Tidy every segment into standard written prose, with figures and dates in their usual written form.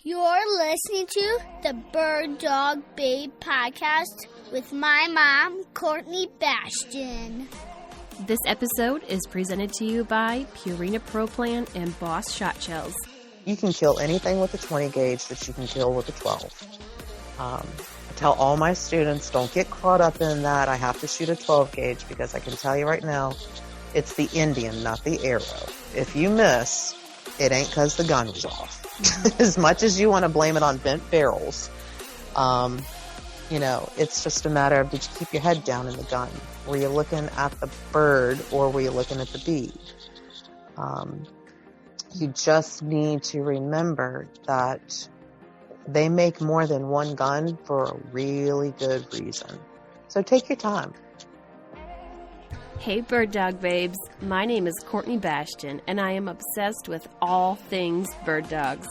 You're listening to the Bird Dog Babe podcast with my mom, Courtney Bastion. This episode is presented to you by Purina Pro Plan and Boss Shotshells. You can kill anything with a 20 gauge that you can kill with a 12. I tell all my students, don't get caught up in that. I have to shoot a 12 gauge because I can tell you right now, it's the Indian, not the arrow. If you miss, it ain't because the gun was off. As much as you want to blame it on bent barrels, it's just a matter of, did you keep your head down in the gun? Were you looking at the bird or were you looking at the bead? You just need to remember that they make more than one gun for a really good reason. So take your time. Hey Bird Dog Babes, my name is Courtney Bastion and I am obsessed with all things bird dogs.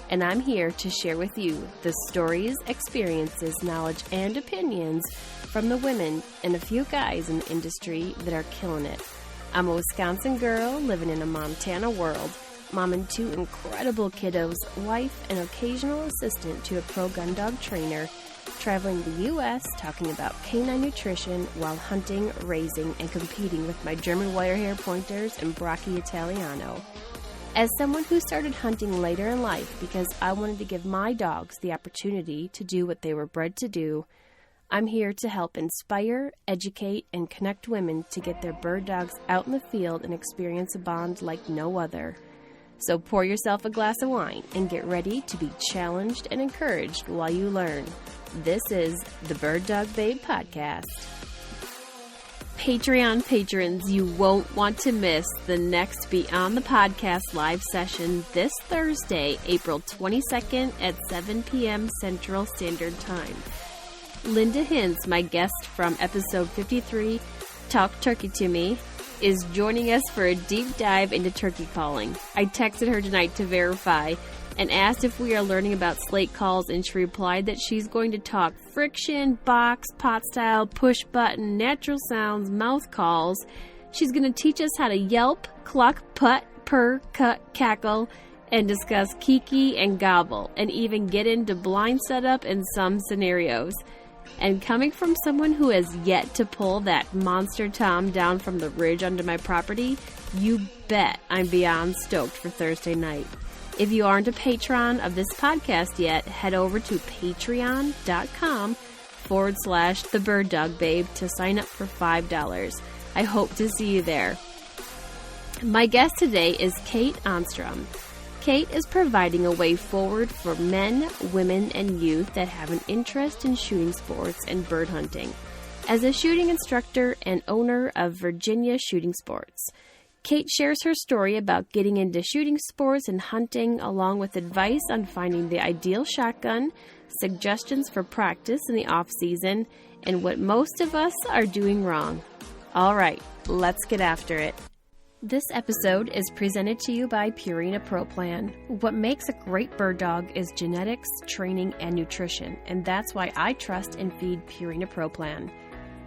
And I'm here to share with you the stories, experiences, knowledge, and opinions from the women and a few guys in the industry that are killing it. I'm a Wisconsin girl living in a Montana world, mom and two incredible kiddos, wife and occasional assistant to a pro gun dog trainer, traveling the U.S. talking about canine nutrition while hunting, raising, and competing with my German Wirehair Pointers and Brachy Italiano. As someone who started hunting later in life because I wanted to give my dogs the opportunity to do what they were bred to do, I'm here to help inspire, educate, and connect women to get their bird dogs out in the field and experience a bond like no other. So pour yourself a glass of wine and get ready to be challenged and encouraged while you learn. This is the Bird Dog Babe Podcast. Patreon patrons, you won't want to miss the next Beyond the Podcast live session this Thursday, April 22nd at 7 p.m. Central Standard Time. Linda Hintz, my guest from episode 53, Talk Turkey to Me, is joining us for a deep dive into turkey calling. I texted her tonight to verify and asked if we are learning about slate calls, and she replied that she's going to talk friction, box, pot style, push button, natural sounds, mouth calls. She's going to teach us how to yelp, cluck, putt, purr, cut, cackle, and discuss kiki and gobble, and even get into blind setup in some scenarios. And coming from someone who has yet to pull that monster tom down from the ridge onto my property, you bet I'm beyond stoked for Thursday night. If you aren't a patron of this podcast yet, head over to patreon.com/thebirddogbabe to sign up for $5. I hope to see you there. My guest today is Kate Ahnstrom. Kate is providing a way forward for men, women, and youth that have an interest in shooting sports and bird hunting. As a shooting instructor and owner of Virginia Shooting Sports, Kate shares her story about getting into shooting sports and hunting, along with advice on finding the ideal shotgun, suggestions for practice in the off-season, and what most of us are doing wrong. All right, let's get after it. This episode is presented to you by Purina Pro Plan. What makes a great bird dog is genetics, training, and nutrition, and that's why I trust and feed Purina Pro Plan.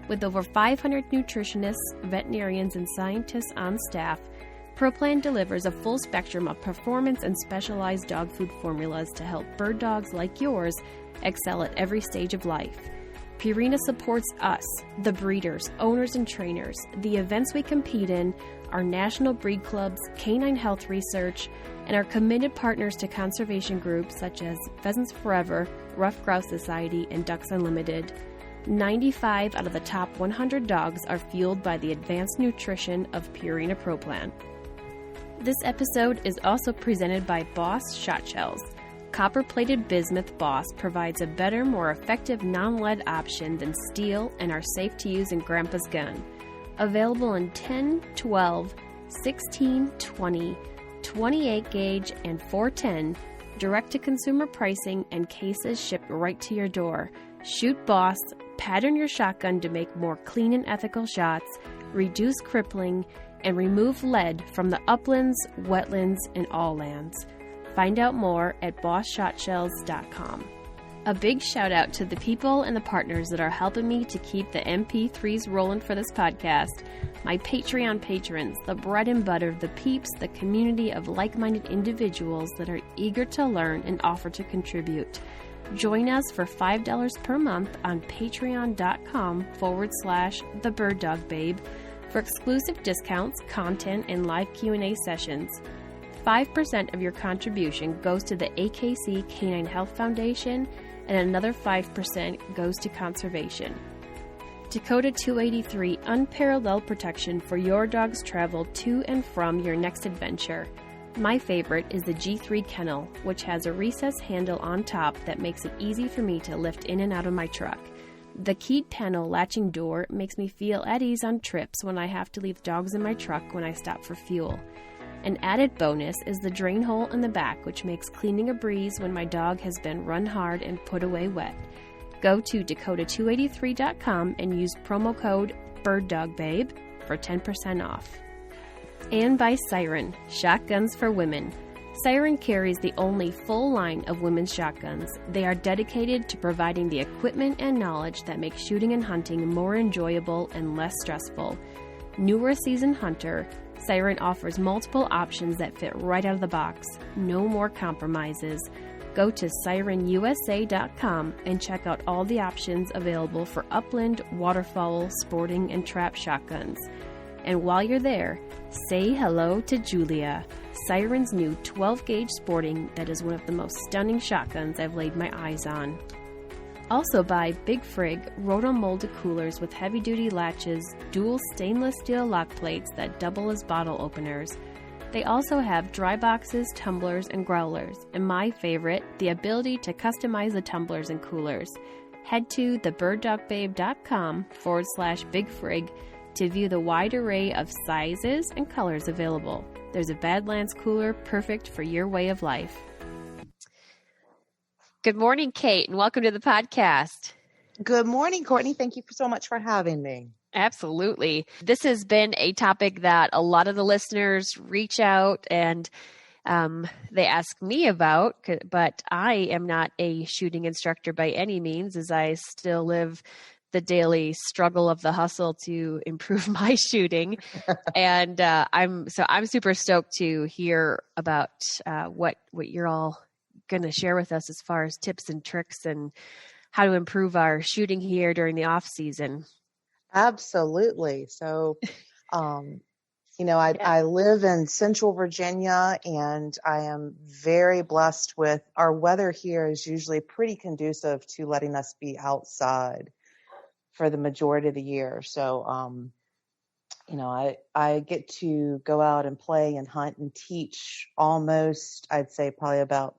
With over 500 nutritionists, veterinarians, and scientists on staff, Pro Plan delivers a full spectrum of performance and specialized dog food formulas to help bird dogs like yours excel at every stage of life. Purina supports us, the breeders, owners, and trainers, the events we compete in, our national breed clubs, canine health research, and our committed partners to conservation groups such as Pheasants Forever, Rough Grouse Society, and Ducks Unlimited. 95 out of the top 100 dogs are fueled by the advanced nutrition of Purina Pro Plan. This episode is also presented by Boss Shotshells. Copper-plated bismuth Boss provides a better, more effective non-lead option than steel and are safe to use in Grandpa's gun. Available in 10, 12, 16, 20, 28 gauge, and 410, direct-to-consumer pricing and cases shipped right to your door. Shoot Boss, pattern your shotgun to make more clean and ethical shots, reduce crippling, and remove lead from the uplands, wetlands, and all lands. Find out more at bossshotshells.com. A big shout out to the people and the partners that are helping me to keep the MP3s rolling for this podcast. My Patreon patrons, the bread and butter, the peeps, the community of like-minded individuals that are eager to learn and offer to contribute. Join us for $5 per month on patreon.com/thebirddogbabe for exclusive discounts, content, and live Q&A sessions. 5% of your contribution goes to the AKC Canine Health Foundation, and another 5% goes to conservation. Dakota 283 unparalleled protection for your dog's travel to and from your next adventure. My favorite is the G3 kennel, which has a recessed handle on top that makes it easy for me to lift in and out of my truck. The keyed panel latching door makes me feel at ease on trips when I have to leave dogs in my truck when I stop for fuel. An added bonus is the drain hole in the back, which makes cleaning a breeze when my dog has been run hard and put away wet. Go to dakota283.com and use promo code BIRDDOGBABE for 10% off. And by Syren, shotguns for women. Syren carries the only full line of women's shotguns. They are dedicated to providing the equipment and knowledge that make shooting and hunting more enjoyable and less stressful. Newer seasoned hunter, Syren offers multiple options that fit right out of the box. No more compromises. Go to SyrenUSA.com and check out all the options available for upland, waterfowl, sporting, and trap shotguns. And while you're there, say hello to Julia, Syren's new 12-gauge sporting that is one of the most stunning shotguns I've laid my eyes on. Also buy Big Frig roto-molded coolers with heavy-duty latches, dual stainless steel lock plates that double as bottle openers. They also have dry boxes, tumblers, and growlers, and my favorite, the ability to customize the tumblers and coolers. Head to thebirddogbabe.com/bigfrig to view the wide array of sizes and colors available. There's a Badlands cooler perfect for your way of life. Good morning, Kate, and welcome to the podcast. Good morning, Courtney. Thank you so much for having me. Absolutely. This has been a topic that a lot of the listeners reach out and they ask me about, but I am not a shooting instructor by any means, as I still live the daily struggle of the hustle to improve my shooting. And I'm super stoked to hear about what you're all going to share with us as far as tips and tricks and how to improve our shooting here during the off season. Absolutely. So, I live in Central Virginia, and I am very blessed with our weather here is usually pretty conducive to letting us be outside for the majority of the year. So, I get to go out and play and hunt and teach almost, I'd say probably about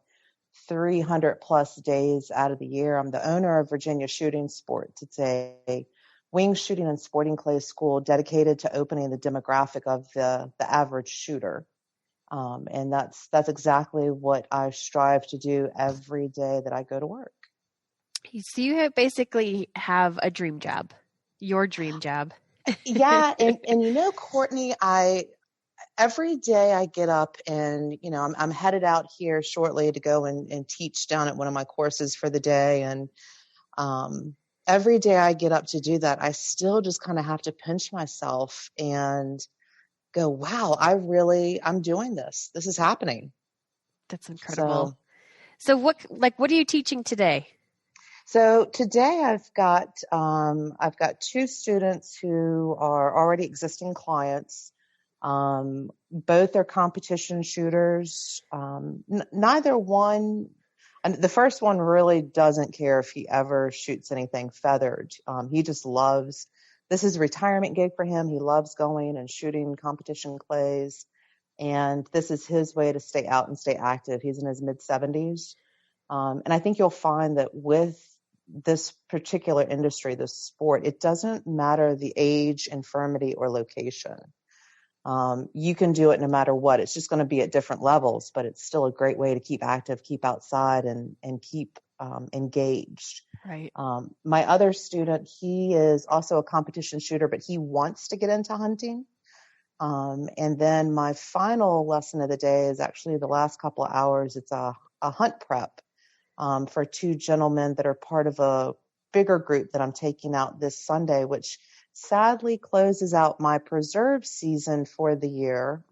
300 plus days out of the year. I'm the owner of Virginia Shooting Sports. It's a wing shooting and sporting clay school dedicated to opening the demographic of the average shooter. And that's exactly what I strive to do every day that I go to work. So you basically have a dream job, your dream job. Yeah. And Courtney, every day I get up and, I'm headed out here shortly to go and teach down at one of my courses for the day. And every day I get up to do that, I still just kind of have to pinch myself and go, wow, I'm doing this. This is happening. That's incredible. So what are you teaching today? So today I've got two students who are already existing clients. Both are competition shooters. Neither one, and the first one really doesn't care if he ever shoots anything feathered. He just loves, this is a retirement gig for him. He loves going and shooting competition clays. And this is his way to stay out and stay active. He's in his mid-70s. And I think you'll find that with this particular industry, this sport, it doesn't matter the age, infirmity, or location. You can do it no matter what. It's just going to be at different levels, but it's still a great way to keep active, keep outside, and keep engaged. Right. My other student, he is also a competition shooter, but he wants to get into hunting. And then my final lesson of the day is actually the last couple of hours. It's a hunt prep. for two gentlemen that are part of a bigger group that I'm taking out this Sunday, which sadly closes out my preserve season for the year.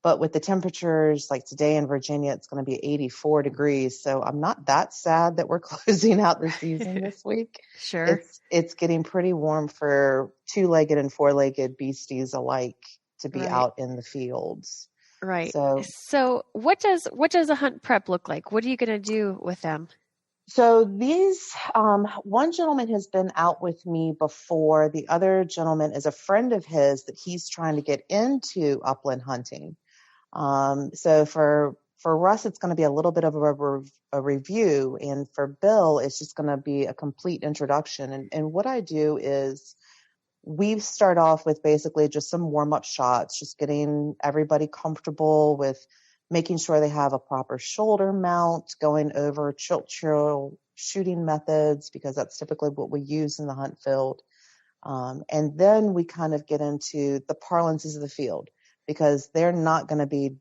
But with the temperatures like today in Virginia, it's going to be 84 degrees. So I'm not that sad that we're closing out the season this week. Sure. It's getting pretty warm for two-legged and four-legged beasties alike to be out in the fields. Right. So what does a hunt prep look like? What are you going to do with them? So these, one gentleman has been out with me before. The other gentleman is a friend of his that he's trying to get into upland hunting. So for Russ, it's going to be a little bit of a review, and for Bill, it's just going to be a complete introduction. And what I do is we start off with basically just some warm-up shots, just getting everybody comfortable with making sure they have a proper shoulder mount, going over Shotshell shooting methods, because that's typically what we use in the hunt field. And then we kind of get into the parlances of the field, because they're not going to be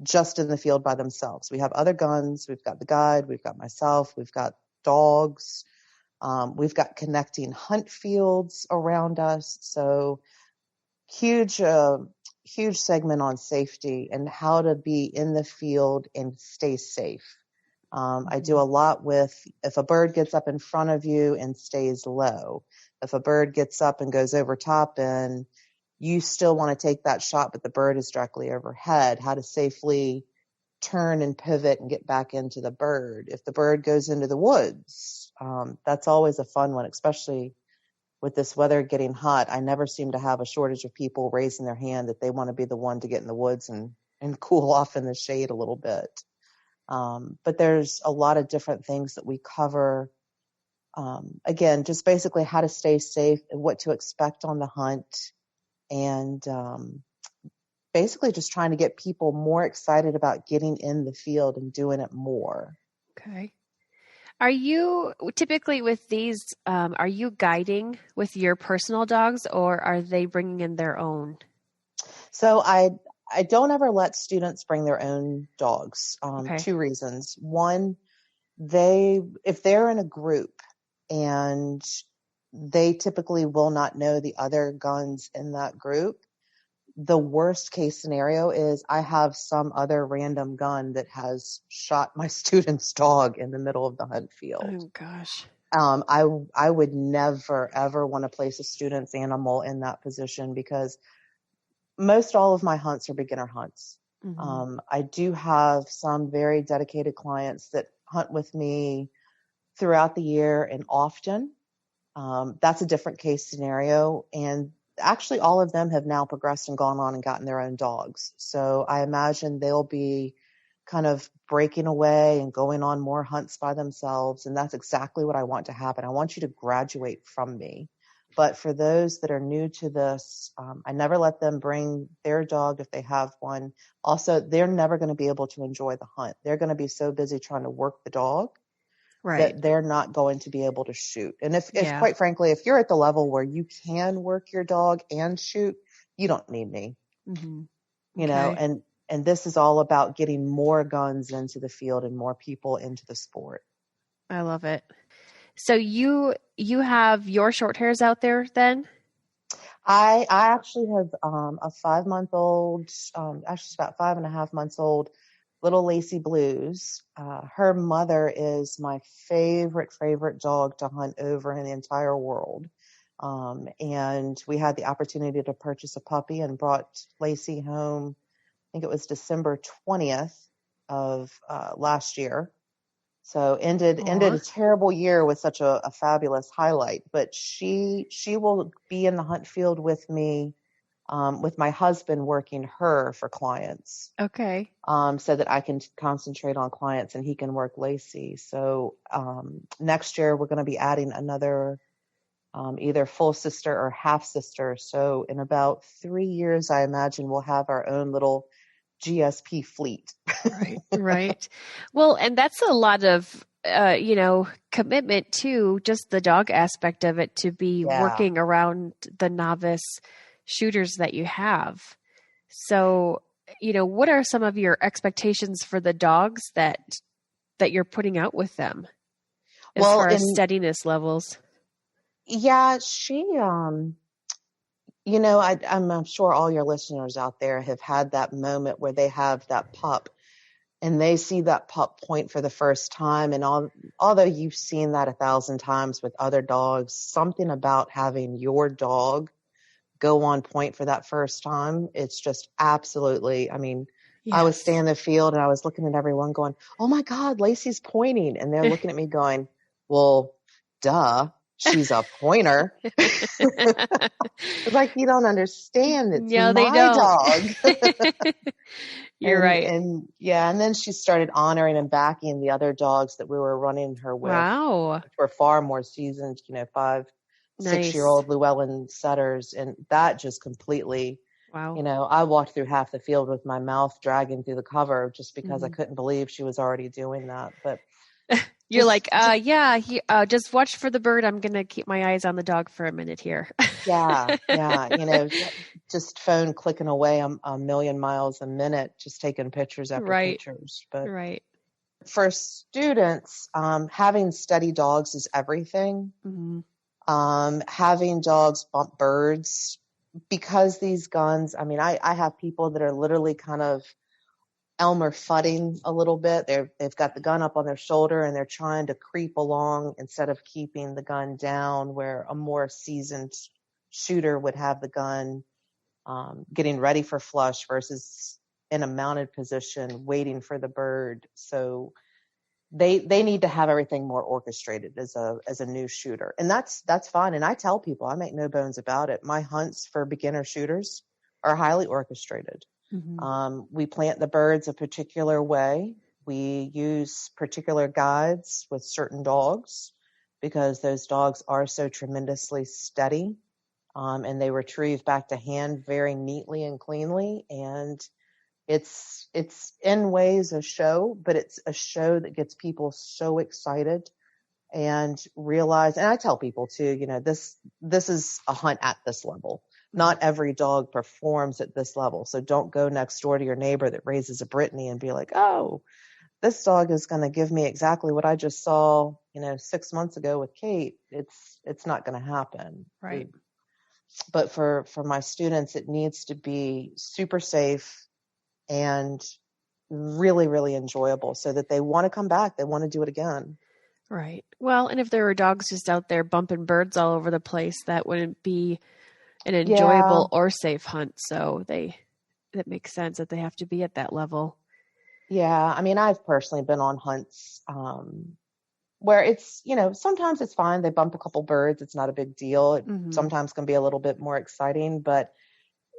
just in the field by themselves. We have other guns. We've got the guide. We've got myself. We've got dogs. We've got connecting hunt fields around us. So huge segment on safety and how to be in the field and stay safe. I do a lot with if a bird gets up in front of you and stays low, if a bird gets up and goes over top and you still want to take that shot, but the bird is directly overhead, how to safely turn and pivot and get back into the bird. If the bird goes into the woods, that's always a fun one, especially with this weather getting hot. I never seem to have a shortage of people raising their hand that they want to be the one to get in the woods and cool off in the shade a little bit. But there's a lot of different things that we cover. Again, just basically how to stay safe and what to expect on the hunt. And basically just trying to get people more excited about getting in the field and doing it more. Okay. Are you typically with these, are you guiding with your personal dogs, or are they bringing in their own? So I don't ever let students bring their own dogs. Two reasons. One, if they're in a group and they typically will not know the other guns in that group, the worst case scenario is I have some other random gun that has shot my student's dog in the middle of the hunt field. Oh gosh. I would never ever want to place a student's animal in that position, because most all of my hunts are beginner hunts. Mm-hmm. I do have some very dedicated clients that hunt with me throughout the year and often. That's a different case scenario. And actually all of them have now progressed and gone on and gotten their own dogs. So I imagine they'll be kind of breaking away and going on more hunts by themselves. And that's exactly what I want to happen. I want you to graduate from me. But for those that are new to this, I never let them bring their dog if they have one. Also, they're never going to be able to enjoy the hunt. They're going to be so busy trying to work the dog that they're not going to be able to shoot. And if quite frankly, if you're at the level where you can work your dog and shoot, you don't need me. Mm-hmm. You know, and this is all about getting more guns into the field and more people into the sport. I love it. So you have your short hairs out there then? I actually have a 5-month-old, actually it's about 5.5 months old, little Lacy Blues. Her mother is my favorite dog to hunt over in the entire world. And we had the opportunity to purchase a puppy and brought Lacy home. I think it was December 20th of last year. So ended a terrible year with such a fabulous highlight. But she will be in the hunt field with me, with my husband working her for clients. Okay. So that I can concentrate on clients and he can work Lacy. So next year we're going to be adding another either full sister or half sister. So in about 3 years, I imagine we'll have our own little GSP fleet. Right. Well, and that's a lot of, commitment to just the dog aspect of it, to be working around the novice shooters that you have. So, what are some of your expectations for the dogs that that you're putting out with them as Well, far as steadiness levels? Yeah, she, I'm sure all your listeners out there have had that moment where they have that pup and they see that pup point for the first time. And although you've seen that 1,000 times with other dogs, something about having your dog go on point for that first time, it's just absolutely, I mean, Yes. I was standing in the field and I was looking at everyone going, oh my God, Lacey's pointing. And they're looking at me going, well, duh. She's a pointer. It's like, you don't understand. It's my dog. You're right. And then she started honoring and backing the other dogs that we were running her with. Wow. Which were far more seasoned, 5, 6-year-old Llewellyn setters. And that just completely, wow. I walked through half the field with my mouth dragging through the cover just because I couldn't believe she was already doing that. But you're just watch for the bird. I'm going to keep my eyes on the dog for a minute here. Yeah. Just phone clicking away a million miles a minute, just taking pictures after pictures. But for students, having steady dogs is everything. Mm-hmm. Having dogs bump birds, because these guns, I mean, I have people that are literally kind of Elmer Fudding a little bit. They've got the gun up on their shoulder and they're trying to creep along instead of keeping the gun down, where a more seasoned shooter would have the gun getting ready for flush versus in a mounted position waiting for the bird. So they need to have everything more orchestrated as a new shooter. And that's fine. And I tell people, I make no bones about it, my hunts for beginner shooters are highly orchestrated. Mm-hmm. We plant the birds a particular way. We use particular guides with certain dogs because those dogs are so tremendously steady, and they retrieve back to hand very neatly and cleanly. And it's in ways a show, but it's a show that gets people so excited and realize, and I tell people too, this is a hunt at this level. Not every dog performs at this level. So don't go next door to your neighbor that raises a Brittany and be like, oh, this dog is going to give me exactly what I just saw, 6 months ago with Kate. It's not going to happen. Right. But for my students, it needs to be super safe and really, really enjoyable so that they want to come back. They want to do it again. Right. Well, and if there were dogs just out there bumping birds all over the place, that wouldn't be an enjoyable or safe hunt. So that makes sense that they have to be at that level. Yeah. I mean, I've personally been on hunts where it's, sometimes it's fine. They bump a couple birds. It's not a big deal. It sometimes can be a little bit more exciting, but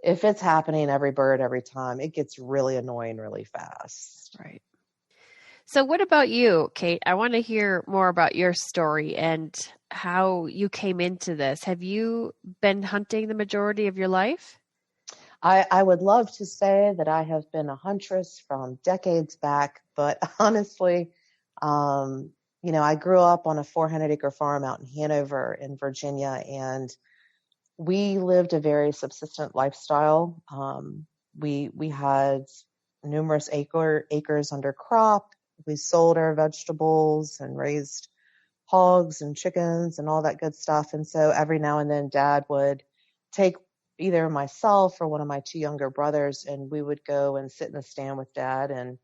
if it's happening every bird every time, it gets really annoying really fast. Right. So what about you, Kate? I want to hear more about your story and how you came into this. Have you been hunting the majority of your life? I would love to say that I have been a huntress from decades back, but honestly, I grew up on a 400-acre farm out in Hanover in Virginia, and we lived a very subsistent lifestyle. We had numerous acres under crop. We sold our vegetables and raised hogs and chickens and all that good stuff. And so every now and then Dad would take either myself or one of my 2 younger brothers, and we would go and sit in the stand with Dad and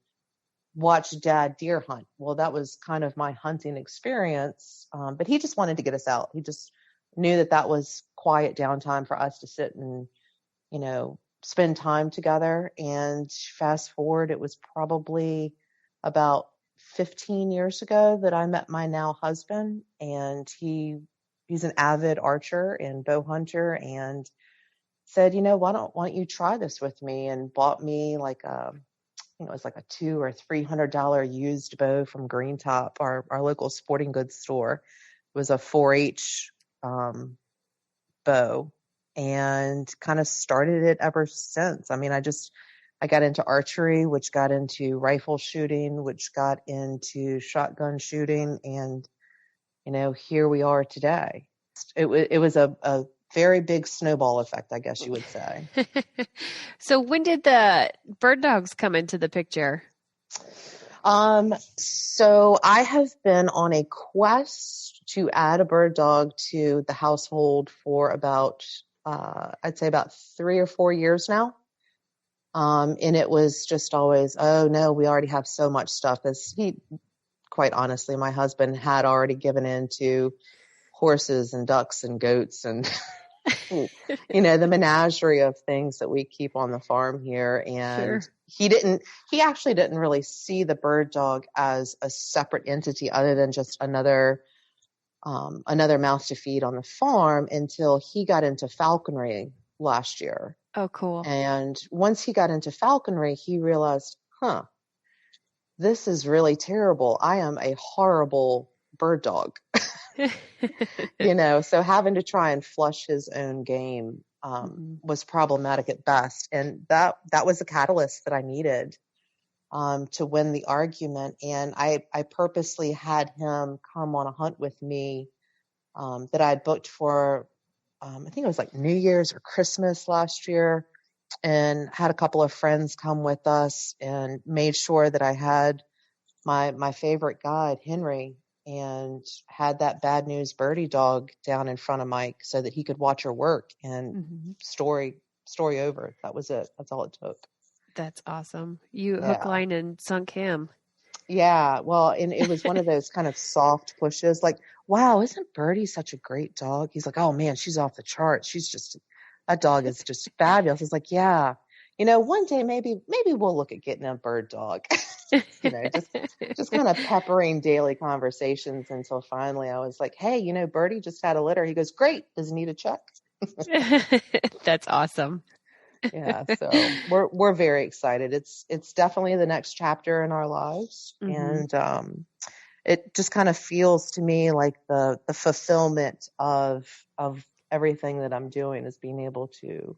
watch Dad deer hunt. Well, that was kind of my hunting experience. But he just wanted to get us out. He just knew that was quiet downtime for us to sit and, spend time together. And fast forward, it was probably about 15 years ago that I met my now husband, and he's an avid archer and bow hunter, and said, why don't you try this with me? And bought me it was like a $200 or $300 used bow from Green Top, our local sporting goods store. It was a 4-H bow, and kind of started it ever since. I mean, I got into archery, which got into rifle shooting, which got into shotgun shooting. And, here we are today. It was a very big snowball effect, I guess you would say. So when did the bird dogs come into the picture? So I have been on a quest to add a bird dog to the household for about, I'd say about 3 or 4 years now. And it was just always, oh no, we already have so much stuff. As quite honestly, my husband had already given in to horses and ducks and goats and, the menagerie of things that we keep on the farm here. And Sure. he actually didn't really see the bird dog as a separate entity other than just another mouth to feed on the farm until he got into falconry last year. Oh, cool. And once he got into falconry, he realized, this is really terrible. I am a horrible bird dog. So having to try and flush his own game was problematic at best. And that was the catalyst that I needed to win the argument. And I purposely had him come on a hunt with me that I had booked for, I think it was like New Year's or Christmas last year, and had a couple of friends come with us and made sure that I had my favorite guide, Henry, and had that bad news birdie dog down in front of Mike so that he could watch her work and story over. That was it. That's all it took. That's awesome. You hook, line, and sunk him. Yeah. Well, and it was one of those kind of soft pushes like, wow, isn't Birdie such a great dog? He's like, oh man, she's off the charts. That dog is just fabulous. It's like, yeah, one day maybe we'll look at getting a bird dog. Just kind of peppering daily conversations until finally I was like, hey, Birdie just had a litter. He goes, great. Does he need a check? That's awesome. Yeah. So we're very excited. It's definitely the next chapter in our lives. And, it just kind of feels to me like the fulfillment of everything that I'm doing is being able to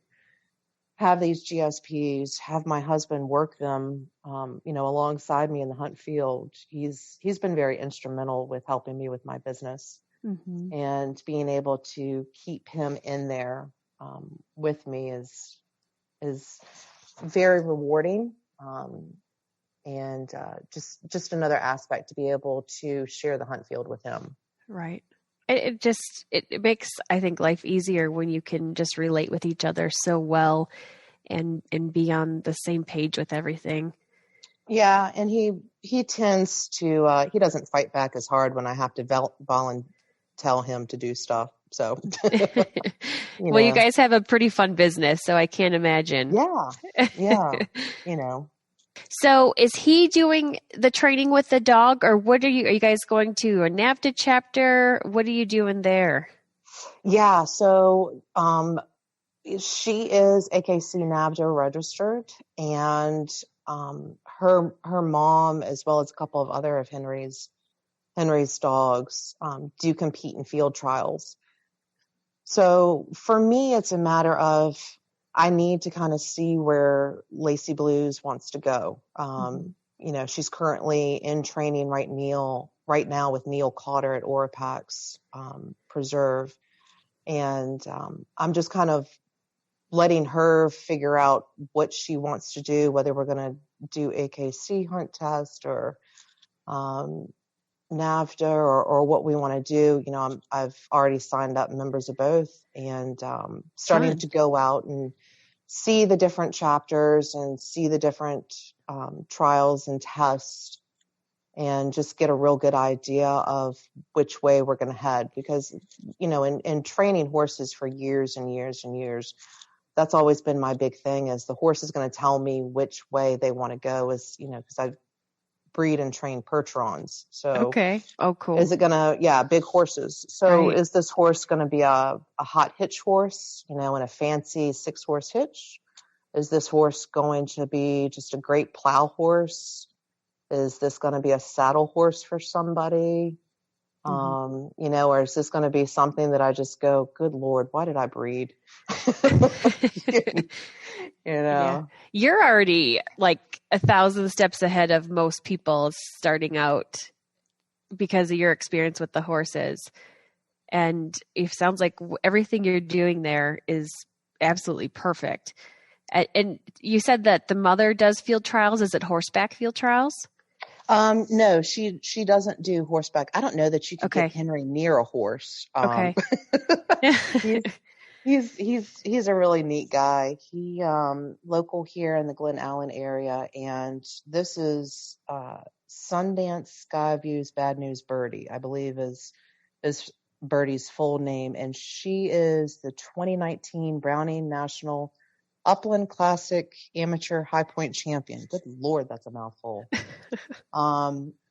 have these GSPs, have my husband work them, alongside me in the hunt field. He's been very instrumental with helping me with my business and being able to keep him in there with me is very rewarding. And just another aspect to be able to share the hunt field with him. Right. It makes, I think, life easier when you can just relate with each other so well and be on the same page with everything. Yeah. And he tends to, he doesn't fight back as hard when I have to tell him to do stuff. So, well, you guys have a pretty fun business, so I can't imagine. Yeah. So is he doing the training with the dog, or are you guys going to a NAVTA chapter? What are you doing there? Yeah. So, she is AKC NAVTA registered, and, her mom, as well as a couple of other of Henry's dogs, do compete in field trials. So for me, it's a matter of, I need to kind of see where Lacey Blues wants to go. She's currently in training right now with Neil Cotter at Orapax Preserve. And I'm just kind of letting her figure out what she wants to do, whether we're going to do AKC hunt test or NAVTA or what we want to do. I've already signed up members of both and starting to go out and see the different chapters and see the different trials and tests and just get a real good idea of which way we're going to head. Because, in training horses for years and years and years, that's always been my big thing is the horse is going to tell me which way they want to go because I breed and train Percherons. So, okay. Oh, cool. Is it going to, big horses. So Is this horse going to be a hot hitch horse, in a fancy 6-horse hitch? Is this horse going to be just a great plow horse? Is this going to be a saddle horse for somebody? Or is this going to be something that I just go, good Lord, why did I breed? Yeah. You're already like 1,000 steps ahead of most people starting out because of your experience with the horses. And it sounds like everything you're doing there is absolutely perfect. And you said that the mother does field trials. Is it horseback field trials? No, she doesn't do horseback. I don't know that you could Okay. get Henry near a horse. Okay. He's a really neat guy. He local here in the Glen Allen area, and this is Sundance Skyview's Bad News Birdie, I believe is Birdie's full name, and she is the 2019 Browning National Upland Classic Amateur High Point Champion. Good Lord, that's a mouthful.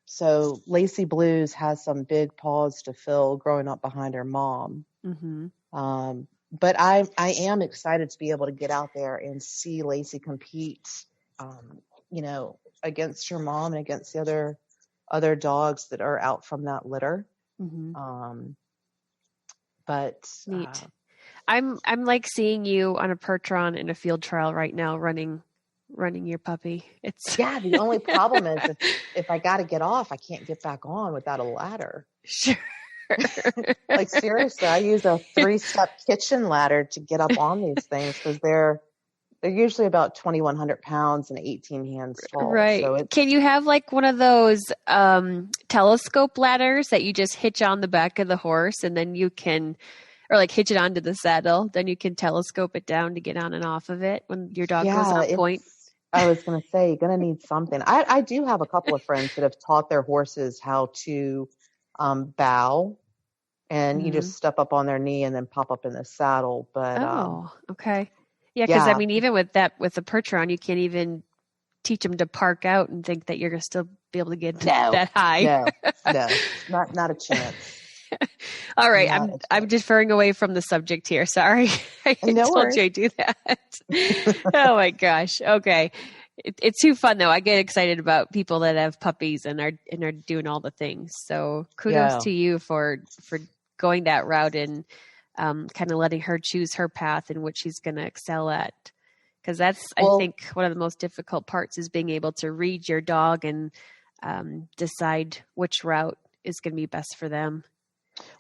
So Lacey Blues has some big paws to fill growing up behind her mom. Mm-hmm. But I am excited to be able to get out there and see Lacey compete, against her mom and against the other dogs that are out from that litter. Mm-hmm. But neat. I'm like seeing you on a Pertron in a field trial right now, running your puppy. The only problem is if I got to get off, I can't get back on without a ladder. Sure. Like seriously, I use a 3-step kitchen ladder to get up on these things because they're usually about 2,100 pounds and 18 hands tall. Right. So can you have like one of those telescope ladders that you just hitch on the back of the horse and then you can, or like hitch it onto the saddle, then you can telescope it down to get on and off of it when your dog goes on point? I was going to say, you're going to need something. I do have a couple of friends that have taught their horses how to bow, and you just step up on their knee and then pop up in the saddle. But okay. Yeah, because I mean, even with the Percheron, you can't even teach them to park out and think that you're going to still be able to get that high. No, not a chance. All right, I'm deferring away from the subject here. Sorry, I told you I do that. Oh my gosh. Okay, it's too fun though. I get excited about people that have puppies and are doing all the things. So kudos to you for going that route and kind of letting her choose her path and what she's going to excel at. Because that's, I think, one of the most difficult parts is being able to read your dog and decide which route is going to be best for them.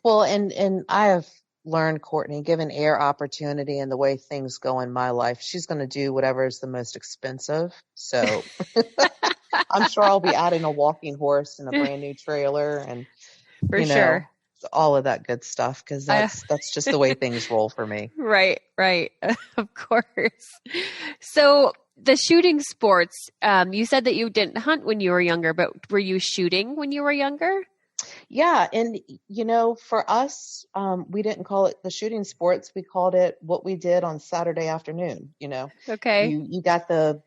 Well, and I have learned, Courtney, given Air opportunity and the way things go in my life, she's going to do whatever is the most expensive. So I'm sure I'll be adding a walking horse and a brand new trailer and sure. all of that good stuff, because that's just the way things roll for me. Right. Of course. So the shooting sports, you said that you didn't hunt when you were younger, but were you shooting when you were younger? Yeah. And, for us, we didn't call it the shooting sports. We called it what we did on Saturday afternoon, Okay. You got the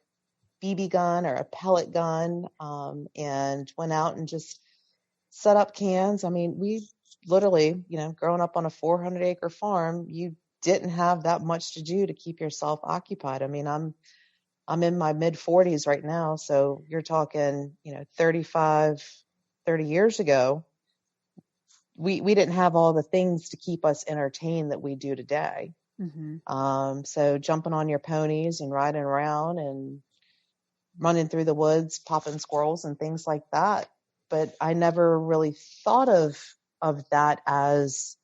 BB gun or a pellet gun, and went out and just set up cans. I mean, we literally, growing up on a 400-acre farm, you didn't have that much to do to keep yourself occupied. I mean, I'm in my mid 40s right now. So you're talking, 30 years ago, we didn't have all the things to keep us entertained that we do today. Mm-hmm. So jumping on your ponies and riding around and running through the woods, popping squirrels and things like that. But I never really thought of that as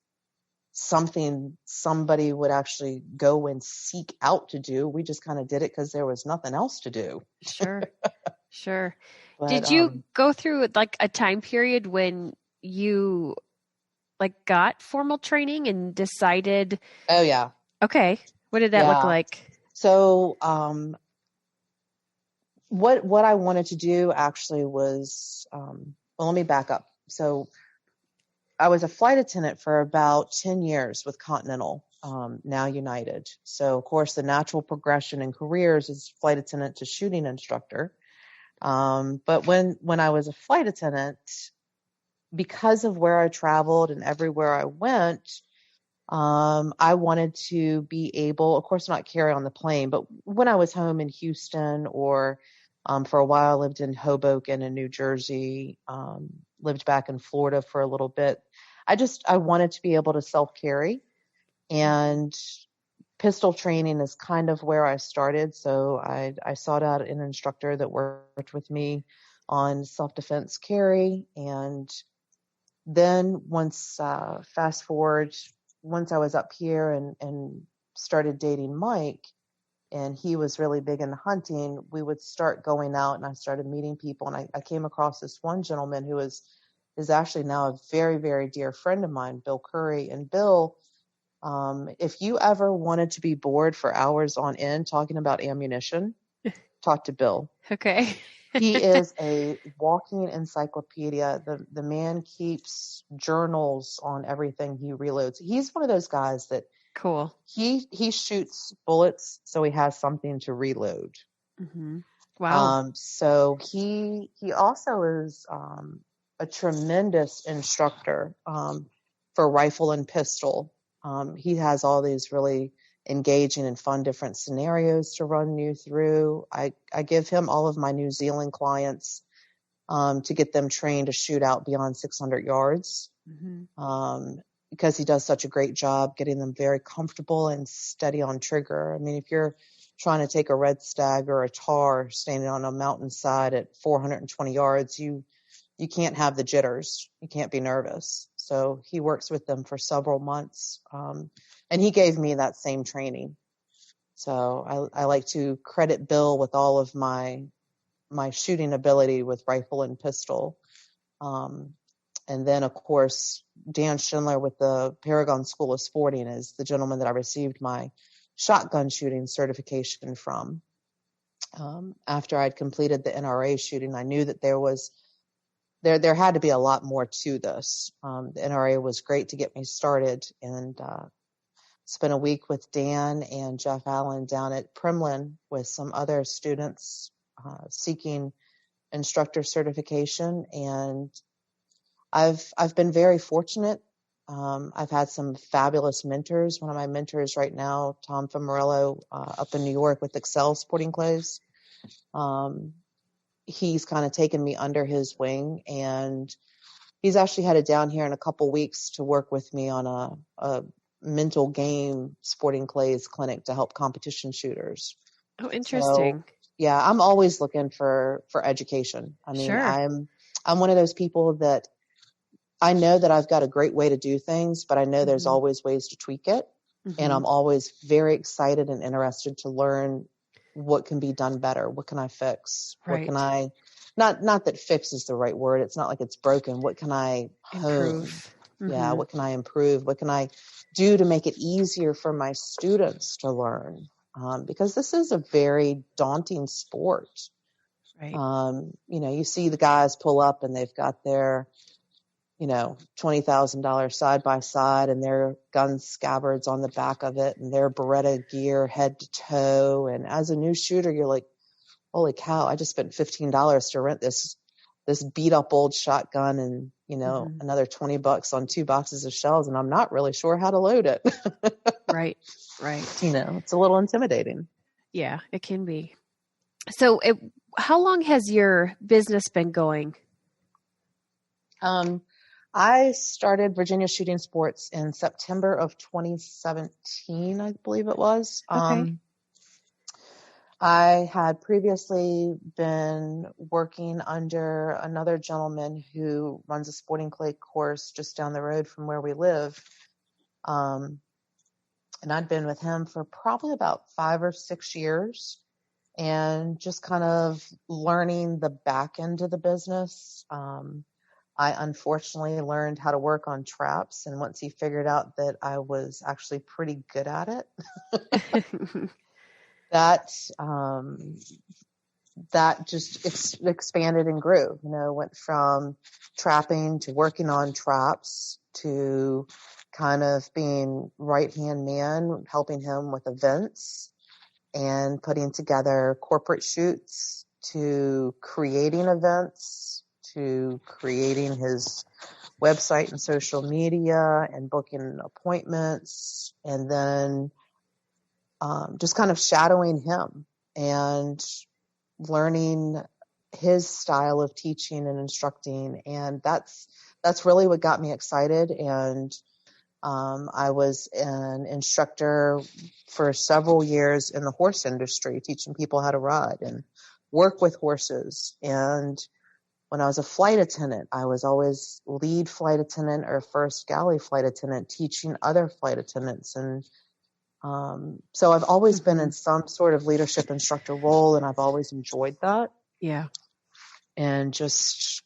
something somebody would actually go and seek out to do. We just kind of did it because there was nothing else to do. Sure. But, did you go through like a time period when you like got formal training and decided? Oh yeah. Okay. What did that look like? So, what I wanted to do actually was, let me back up. So I was a flight attendant for about 10 years with Continental, now United. So of course the natural progression in careers is flight attendant to shooting instructor. But when I was a flight attendant, because of where I traveled and everywhere I went, I wanted to be able, of course, not carry on the plane, but when I was home in Houston or for a while, I lived in Hoboken in New Jersey, lived back in Florida for a little bit. I wanted to be able to self-carry, and pistol training is kind of where I started. So I sought out an instructor that worked with me on self-defense carry. And then fast forward, once I was up here and started dating Mike, and he was really big into hunting, we would start going out, and I started meeting people. And I came across this one gentleman who is actually now a very, very dear friend of mine, Bill Curry. And Bill, if you ever wanted to be bored for hours on end talking about ammunition, talk to Bill. Okay. He is a walking encyclopedia. The man keeps journals on everything he reloads. He's one of those guys that Cool. he shoots bullets so he has something to reload. Mm-hmm. Wow. So he also is a tremendous instructor for rifle and pistol. He has all these really engaging and fun different scenarios to run you through. I give him all of my New Zealand clients to get them trained to shoot out beyond 600 yards. Mm-hmm. Because he does such a great job getting them very comfortable and steady on trigger. I mean, if you're trying to take a red stag or a tar standing on a mountainside at 420 yards, you can't have the jitters. You can't be nervous. So he works with them for several months. And he gave me that same training. So I like to credit Bill with all of my shooting ability with rifle and pistol. And then, of course, Dan Schindler with the Paragon School of Sporting is the gentleman that I received my shotgun shooting certification from. After I'd completed the NRA shooting, I knew that there had to be a lot more to this. The NRA was great to get me started, and spent a week with Dan and Jeff Allen down at Primlin with some other students seeking instructor certification. And I've been very fortunate. I've had some fabulous mentors. One of my mentors right now, Tom Famarello, up in New York with Excel Sporting Clothes. He's kind of taken me under his wing, and he's actually headed down here in a couple weeks to work with me on a mental game sporting clays clinic to help competition shooters. Oh, interesting. So, yeah, I'm always looking for education. I mean, sure. I'm one of those people that I know that I've got a great way to do things, but I know there's Mm-hmm. always ways to tweak it. Mm-hmm. And I'm always very excited and interested to learn what can be done better. What can I fix? Right. What can I, not that fix is the right word. It's not like it's broken. What can I improve? Mm-hmm. Yeah. What can I improve? What can I do to make it easier for my students to learn? Because this is a very daunting sport. Right. You see the guys pull up and they've got their, $20,000 side by side and their gun scabbards on the back of it and their Beretta gear head to toe. And as a new shooter, you're like, holy cow, I just spent $15 to rent this beat up old shotgun and, mm-hmm. another $20 on 2 boxes of shells. And I'm not really sure how to load it. Right. It's a little intimidating. Yeah, it can be. So how long has your business been going? I started Virginia Shooting Sports in September of 2017, I believe it was. Okay. I had previously been working under another gentleman who runs a sporting clay course just down the road from where we live. And I'd been with him for probably about 5 or 6 years and just kind of learning the back end of the business. I unfortunately learned how to work on traps, and once he figured out that I was actually pretty good at it, that just expanded and grew. Went from trapping to working on traps to kind of being right-hand man, helping him with events and putting together corporate shoots to creating events, to creating his website and social media and booking appointments, and then just kind of shadowing him and learning his style of teaching and instructing. And that's really what got me excited. And I was an instructor for several years in the horse industry, teaching people how to ride and work with horses. And when I was a flight attendant, I was always lead flight attendant or first galley flight attendant, teaching other flight attendants. And So I've always been in some sort of leadership instructor role, and I've always enjoyed that. Yeah. And just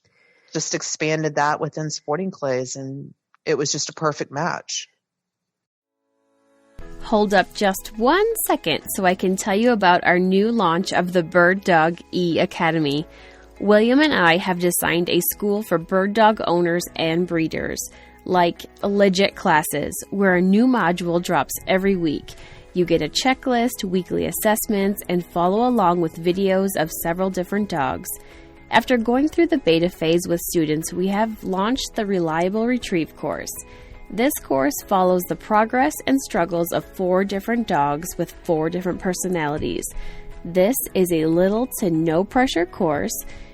expanded that within sporting clays, and it was just a perfect match. Hold up just 1 second so I can tell you about our new launch of the Bird Dog E-Academy. William and I have designed a school for bird dog owners and breeders, like legit classes, where a new module drops every week. You get a checklist, weekly assessments, and follow along with videos of several different dogs. After going through the beta phase with students, we have launched the Reliable Retrieve course. This course follows the progress and struggles of 4 different dogs with 4 different personalities. This is a little to no pressure course.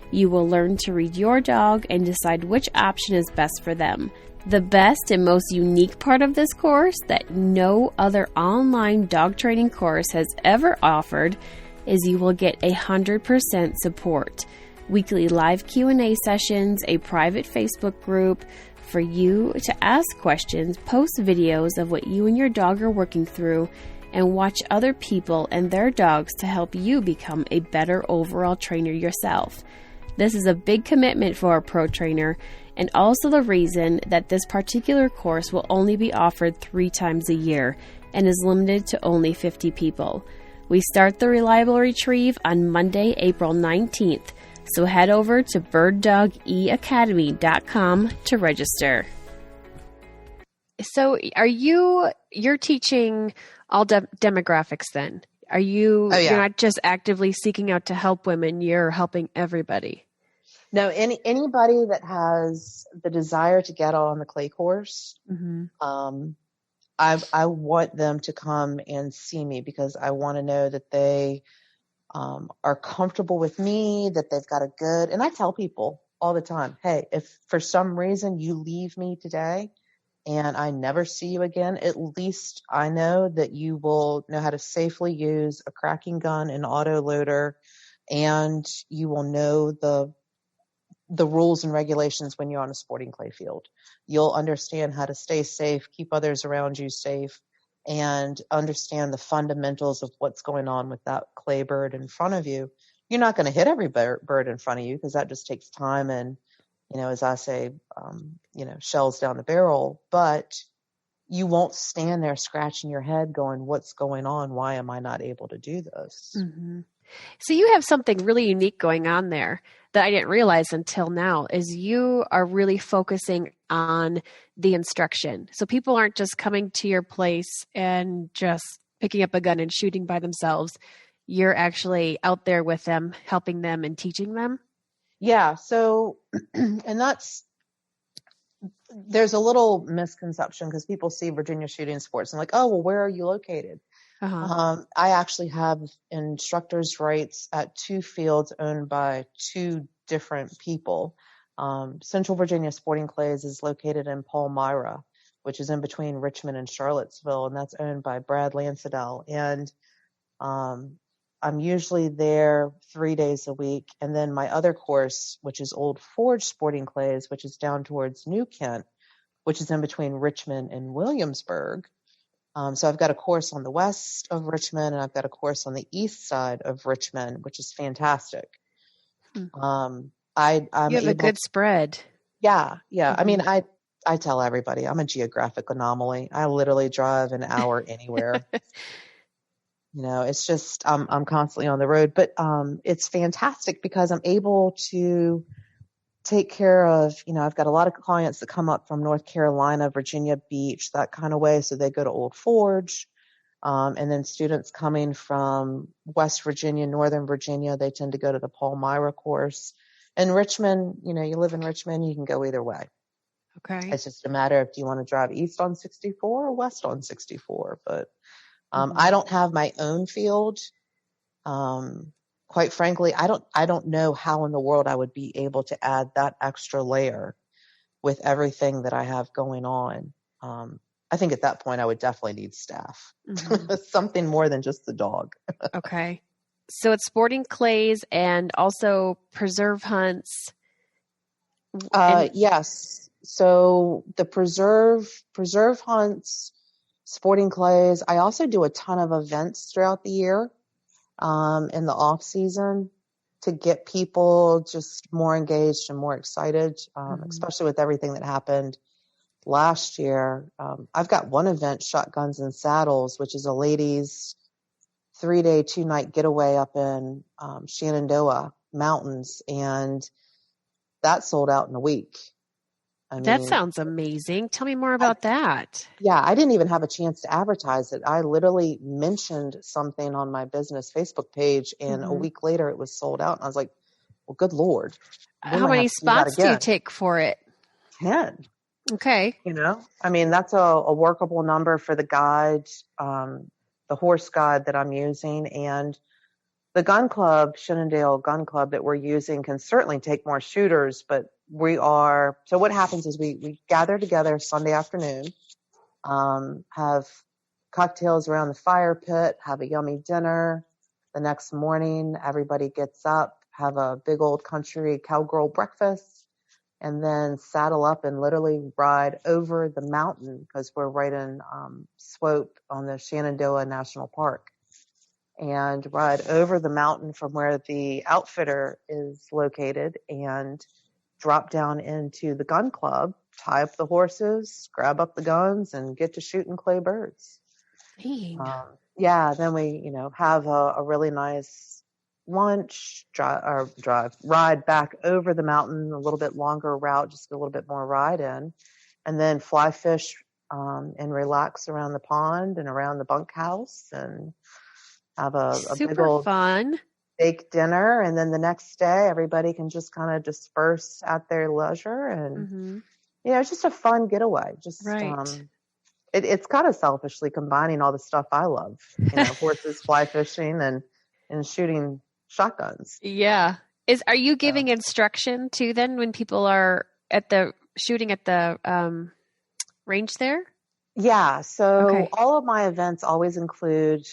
You will learn to read your dog and decide which option is best for them. The best and most unique part of this course that no other online dog training course has ever offered is you will get 100% support. Weekly live Q&A sessions, a private Facebook group for you to ask questions, post videos of what you and your dog are working through, and watch other people and their dogs to help you become a better overall trainer yourself. This is a big commitment for a pro trainer, and also the reason that this particular course will only be offered 3 times a year and is limited to only 50 people. We start the Reliable Retrieve on Monday, April 19th. So head over to birddogeacademy.com to register. So you're teaching all demographics then? You're not just actively seeking out to help women, you're helping everybody? No, anybody that has the desire to get on the clay course, I want them to come and see me, because I want to know that they are comfortable with me, that they've got a good, and I tell people all the time, hey, if for some reason you leave me today and I never see you again, at least I know that you will know how to safely use a cracking gun and auto loader, and you will know the rules and regulations when you're on a sporting clay field. You'll understand how to stay safe, keep others around you safe, and understand the fundamentals of what's going on with that clay bird in front of you. You're not going to hit every bird in front of you, because that just takes time and, as I say, shells down the barrel. But you won't stand there scratching your head going, what's going on? Why am I not able to do this? Mm-hmm. So you have something really unique going on there that I didn't realize until now, is you are really focusing on the instruction. So people aren't just coming to your place and just picking up a gun and shooting by themselves. You're actually out there with them, helping them and teaching them. Yeah. So, and there's a little misconception, because people see Virginia Shooting Sports and like, oh, well, where are you located? I actually have instructor's rights at 2 fields owned by 2 different people. Central Virginia Sporting Clays is located in Palmyra, which is in between Richmond and Charlottesville, and that's owned by Brad Lansadell. And I'm usually there 3 days a week. And then my other course, which is Old Forge Sporting Clays, which is down towards New Kent, which is in between Richmond and Williamsburg. So I've got a course on the west of Richmond, and I've got a course on the east side of Richmond, which is fantastic. I'm you have a good spread. Yeah. Mm-hmm. I mean, I tell everybody I'm a geographic anomaly. I literally drive an hour anywhere. It's just I'm constantly on the road, but it's fantastic because I'm able to take care of, I've got a lot of clients that come up from North Carolina, Virginia Beach, that kind of way. So they go to Old Forge. And then students coming from West Virginia, Northern Virginia, they tend to go to the Palmyra course. And Richmond, you live in Richmond, you can go either way. Okay. It's just a matter of, do you want to drive east on 64 or west on 64? But I don't have my own field. Quite frankly, I don't know how in the world I would be able to add that extra layer with everything that I have going on. I think at that point I would definitely need staff, something more than just the dog. Okay. So it's sporting clays and also preserve hunts. Yes. So the preserve hunts, sporting clays. I also do a ton of events throughout the year, in the off season to get people just more engaged and more excited, especially with everything that happened last year. I've got one event, Shotguns and Saddles, which is a ladies' 3-day, 2-night getaway up in Shenandoah Mountains, and that sold out in a week. That sounds amazing. Tell me more about that. Yeah, I didn't even have a chance to advertise it. I literally mentioned something on my business Facebook page, and a week later it was sold out. And I was like, well, good Lord. How many spots do you take for it? 10. Okay. That's a workable number for the guide, the horse guide that I'm using. And the gun club, Shenandoah Gun Club that we're using can certainly take more shooters, but so what happens is we gather together Sunday afternoon, have cocktails around the fire pit, have a yummy dinner. The next morning, everybody gets up, have a big old country cowgirl breakfast, and then saddle up and literally ride over the mountain because we're right in Swope on the Shenandoah National Park, and ride over the mountain from where the outfitter is located and drop down into the gun club, tie up the horses, grab up the guns, and get to shooting clay birds. Then we, have a really nice lunch, ride back over the mountain, a little bit longer route, just a little bit more ride in, and then fly fish and relax around the pond and around the bunkhouse and have a big old fun steak dinner. And then the next day, everybody can just kind of disperse at their leisure. And, it's just a fun getaway. It's kind of selfishly combining all the stuff I love, horses, fly fishing, and shooting shotguns. Yeah. Are you giving instruction too then when people are shooting at the range there? Yeah. So all of my events always include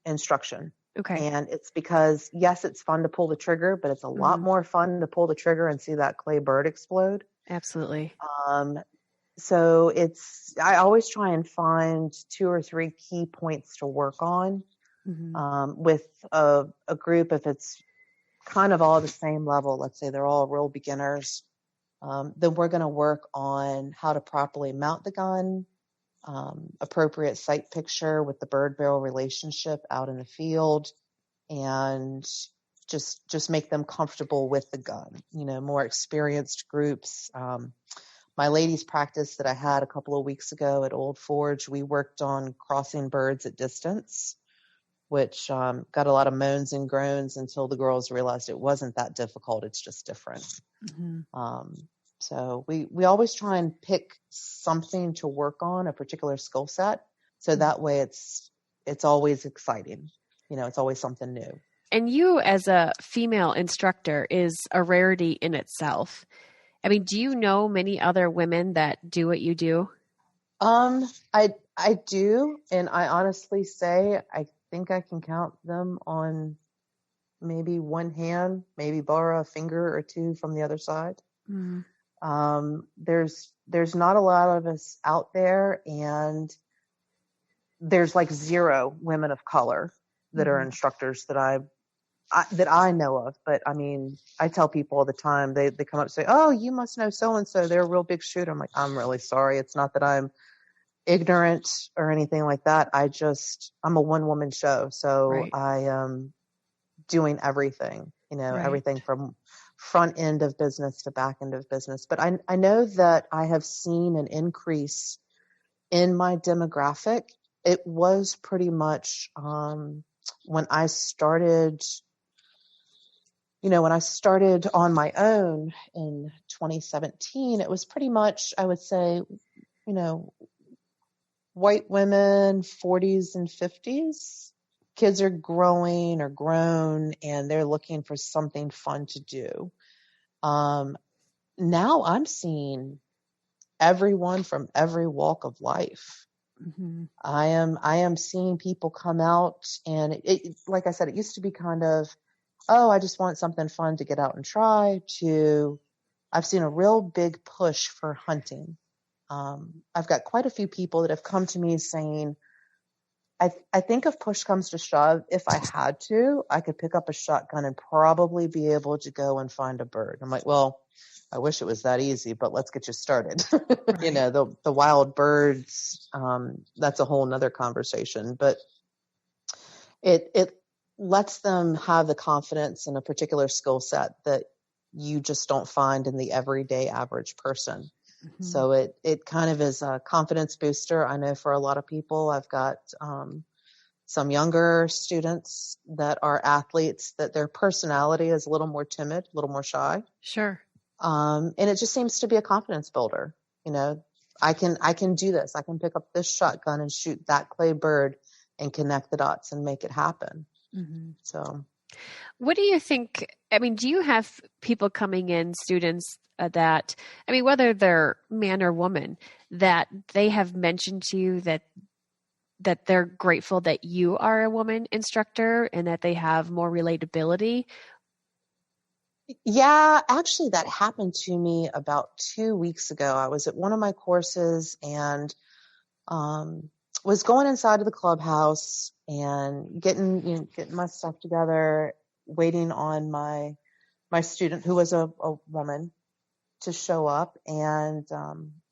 instruction. Okay. And it's because, yes, it's fun to pull the trigger, but it's a lot more fun to pull the trigger and see that clay bird explode. Absolutely. So I always try and find 2 or 3 key points to work on with a group. If it's kind of all the same level, let's say they're all real beginners, then we're going to work on how to properly mount the gun, appropriate sight picture with the bird barrel relationship out in the field, and just make them comfortable with the gun. More experienced groups. My ladies practice that I had a couple of weeks ago at Old Forge, we worked on crossing birds at distance, which got a lot of moans and groans until the girls realized it wasn't that difficult. It's just different. So we always try and pick something to work on, a particular skill set. So that way it's always exciting. It's always something new. And you as a female instructor is a rarity in itself. Do you know many other women that do what you do? I do. And I honestly say, I think I can count them on maybe one hand, maybe borrow a finger or two from the other side. There's not a lot of us out there, and there's like 0 women of color that are instructors that I know of. But I tell people all the time, they come up and say, oh, you must know so-and-so. They're a real big shooter. I'm like, I'm really sorry. It's not that I'm ignorant or anything like that. I'm a one-woman show. So I am doing everything, everything from front end of business to back end of business. But I know that I have seen an increase in my demographic. It was pretty much when I started on my own in 2017, it was pretty much, I would say, white women, 40s and 50s. Kids are growing or grown, and they're looking for something fun to do. Now I'm seeing everyone from every walk of life. I am seeing people come out, and it, like I said, it used to be kind of, oh, I just want something fun to get out and try, to I've seen a real big push for hunting. I've got quite a few people that have come to me saying, I think if push comes to shove, if I had to, I could pick up a shotgun and probably be able to go and find a bird. I'm like, well, I wish it was that easy, but let's get you started. Right. You know, the wild birds, that's a whole nother conversation, but it lets them have the confidence in a particular skill set that you just don't find in the everyday average person. Mm-hmm. So it kind of is a confidence booster. I know for a lot of people, I've got some younger students that are athletes that their personality is a little more timid, a little more shy. Sure. And it just seems to be a confidence builder. You know, I can do this. I can pick up this shotgun and shoot that clay bird and connect the dots and make it happen. Mm-hmm. So what do you think? I mean, do you have people coming in, students that, I mean, whether they're man or woman, that they have mentioned to you that they're grateful that you are a woman instructor and that they have more relatability? Yeah, actually that happened to me about 2 weeks ago. I was at one of my courses and was going inside of the clubhouse and getting my stuff together, waiting on my student who was a woman to show up, and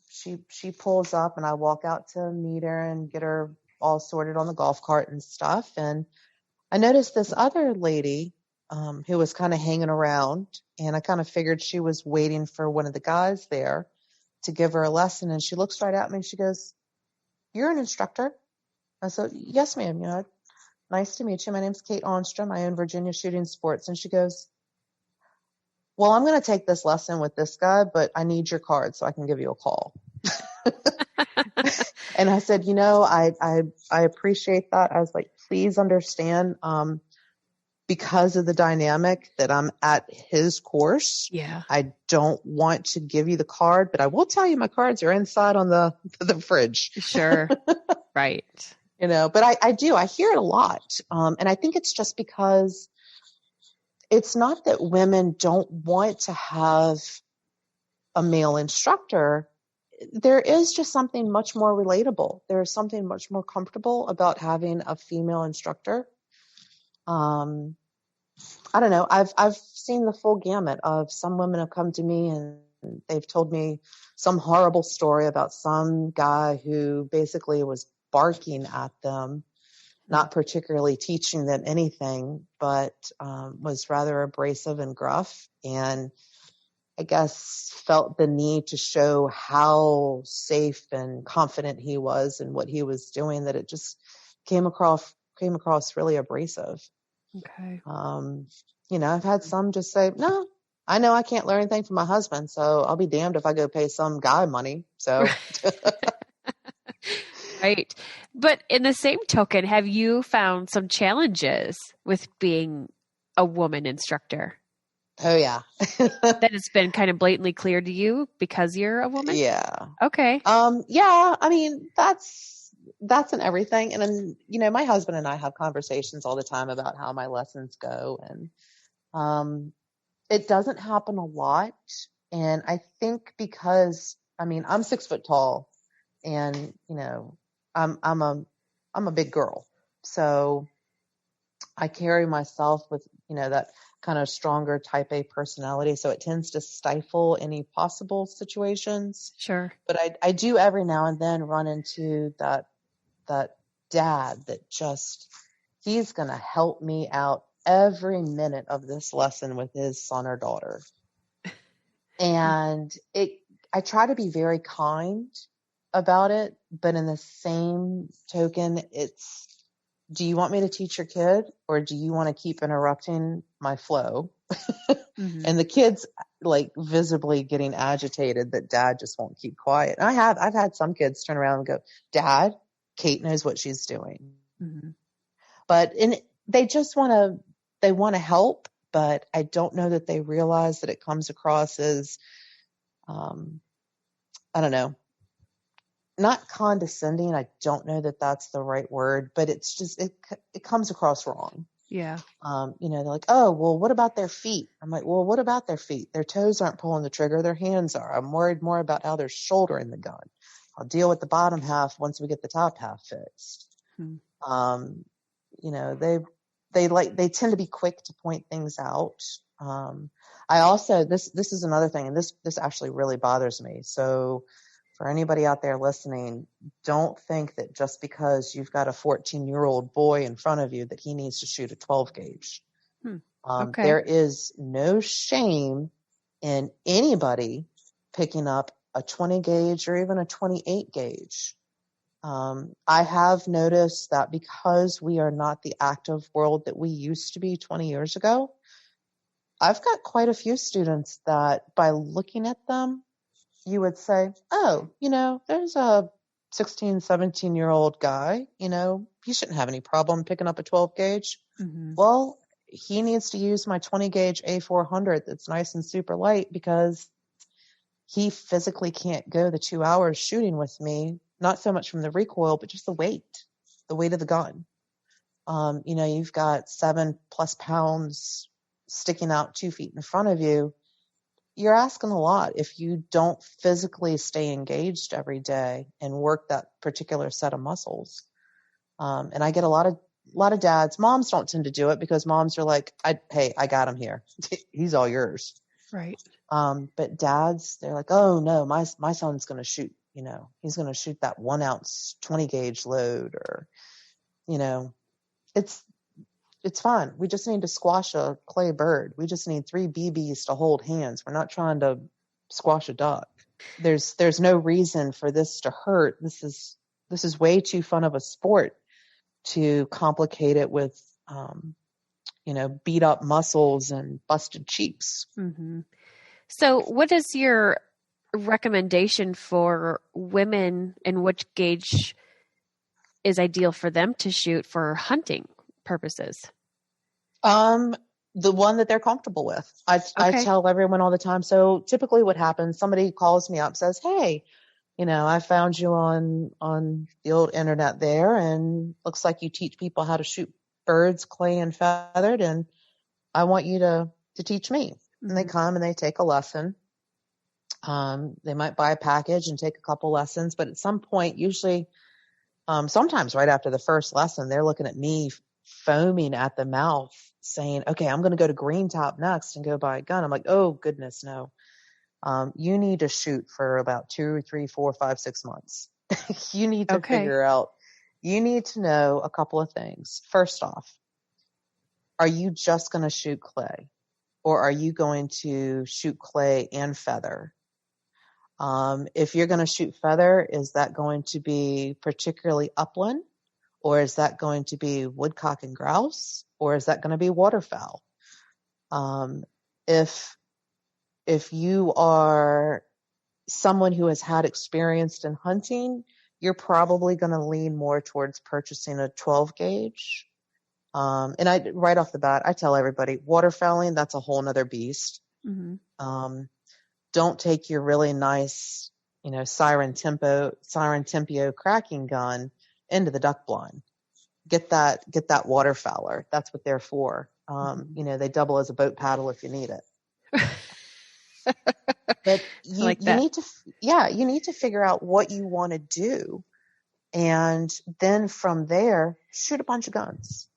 she pulls up and I walk out to meet her and get her all sorted on the golf cart and stuff. And I noticed this other lady who was kind of hanging around, and I kind of figured she was waiting for one of the guys there to give her a lesson. And she looks right at me and she goes, "You're an instructor?" I said, "Yes, ma'am. You know, nice to meet you. My name's Kate Ahnstrom. I own Virginia Shooting Sports." And she goes, "Well, I'm going to take this lesson with this guy, but I need your card so I can give you a call." And I said, I appreciate that. I was like, please understand, because of the dynamic that I'm at his course. Yeah. I don't want to give you the card, but I will tell you my cards are inside on the fridge. Sure. Right. But I hear it a lot. And I think it's just because it's not that women don't want to have a male instructor. There is just something much more relatable. There's something much more comfortable about having a female instructor. I don't know. I've seen the full gamut of some women have come to me and they've told me some horrible story about some guy who basically was barking at them, not particularly teaching them anything, but was rather abrasive and gruff, and I guess felt the need to show how safe and confident he was in what he was doing, that it just came across really abrasive. Okay. I've had some just say, "No, I know I can't learn anything from my husband, so I'll be damned if I go pay some guy money." So. Right. But in the same token, have you found some challenges with being a woman instructor? Oh, yeah. That it's been kind of blatantly clear to you because you're a woman? Yeah. Okay. Yeah, I mean, that's in everything. And then, my husband and I have conversations all the time about how my lessons go. And it doesn't happen a lot. And I think because, I'm 6 foot tall and, I'm a big girl. So I carry myself with, that kind of stronger type A personality. So it tends to stifle any possible situations. Sure. But I do every now and then run into that dad that he's going to help me out every minute of this lesson with his son or daughter. And I try to be very kind about it, but in the same token, it's, do you want me to teach your kid or do you want to keep interrupting my flow? Mm-hmm. And the kid's like visibly getting agitated that dad just won't keep quiet. And I've had some kids turn around and go, "Dad, Kate knows what she's doing." Mm-hmm. But they just want to help, but I don't know that they realize that it comes across as, I don't know, not condescending. I don't know that that's the right word, but it's just, it comes across wrong. Yeah. They're like, oh, well, what about their feet? I'm like, well, what about their feet? Their toes aren't pulling the trigger. Their hands are. I'm worried more about how they're shouldering the gun. I'll deal with the bottom half once we get the top half fixed. They tend to be quick to point things out. I also, this is another thing, and this actually really bothers me. So for anybody out there listening, don't think that just because you've got a 14-year-old boy in front of you that he needs to shoot a 12 gauge. Okay. There is no shame in anybody picking up a 20 gauge or even a 28 gauge. I have noticed that because we are not the active world that we used to be 20 years ago, I've got quite a few students that by looking at them, you would say, oh, there's a 16, 17-year-old guy, he shouldn't have any problem picking up a 12 gauge. Mm-hmm. Well, he needs to use my 20 gauge A400 that's nice and super light because he physically can't go the 2 hours shooting with me, not so much from the recoil, but just the weight of the gun. You've got 7+ pounds sticking out 2 feet in front of you. You're asking a lot if you don't physically stay engaged every day and work that particular set of muscles. And I get a lot of dads. Moms don't tend to do it because moms are like, hey, I got him here. He's all yours. Right. But dads, they're like, oh no, my son's going to shoot, he's going to shoot that 1 ounce 20 gauge load, or, it's fine. We just need to squash a clay bird. We just need 3 BBs to hold hands. We're not trying to squash a duck. There's no reason for this to hurt. This is way too fun of a sport to complicate it with, beat up muscles and busted cheeks. Mm-hmm. So what is your recommendation for women, and which gauge is ideal for them to shoot for hunting purposes? The one that they're comfortable with. I tell everyone all the time. So typically what happens, somebody calls me up, says, hey, I found you on the old internet there, and looks like you teach people how to shoot birds, clay and feathered, and I want you to teach me. And they come and they take a lesson. They might buy a package and take a couple lessons, but at some point, usually, sometimes right after the first lesson, they're looking at me foaming at the mouth saying, okay, I'm going to go to Green Top next and go buy a gun. I'm like, oh goodness, no. You need to shoot for about 2, 3, 4, 5, 6 months. You need to figure out, you need to know a couple of things. First off, are you just going to shoot clay, or are you going to shoot clay and feather? If you're going to shoot feather, is that going to be particularly upland, or is that going to be woodcock and grouse, or is that going to be waterfowl? If you are someone who has had experience in hunting, you're probably going to lean more towards purchasing a 12 gauge. And right off the bat, I tell everybody, waterfowling, that's a whole nother beast. Mm-hmm. Don't take your really nice, Syren Tempio cracking gun into the duck blind. Get that waterfowler. That's what they're for. They double as a boat paddle if you need it. But you need to figure out what you want to do, and then from there, shoot a bunch of guns.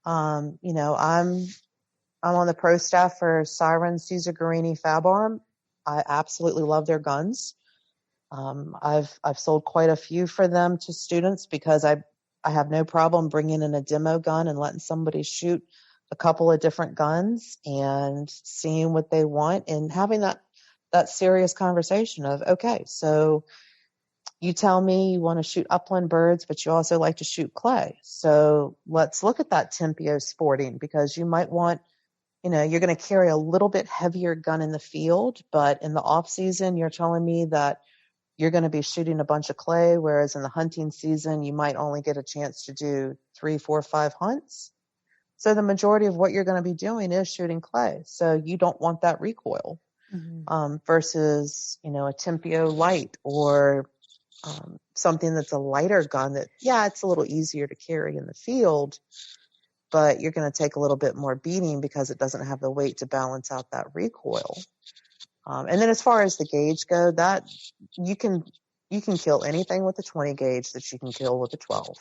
I'm on the pro staff for Syren Caesar Guarini Fab Arm. I absolutely love their guns. I've sold quite a few for them to students because I have no problem bringing in a demo gun and letting somebody shoot a couple of different guns and seeing what they want and having that serious conversation of, okay, so you tell me you want to shoot upland birds, but you also like to shoot clay. So let's look at that Tempio sporting, because you might want, you're going to carry a little bit heavier gun in the field, but in the off season, you're telling me that you're going to be shooting a bunch of clay, whereas in the hunting season, you might only get a chance to do 3, 4, 5 hunts. So the majority of what you're going to be doing is shooting clay. So you don't want that recoil, versus, a Tempio light or something that's a lighter gun that, it's a little easier to carry in the field, but you're going to take a little bit more beating because it doesn't have the weight to balance out that recoil. And then as far as the gauge go, that you can kill anything with a 20 gauge that you can kill with a 12.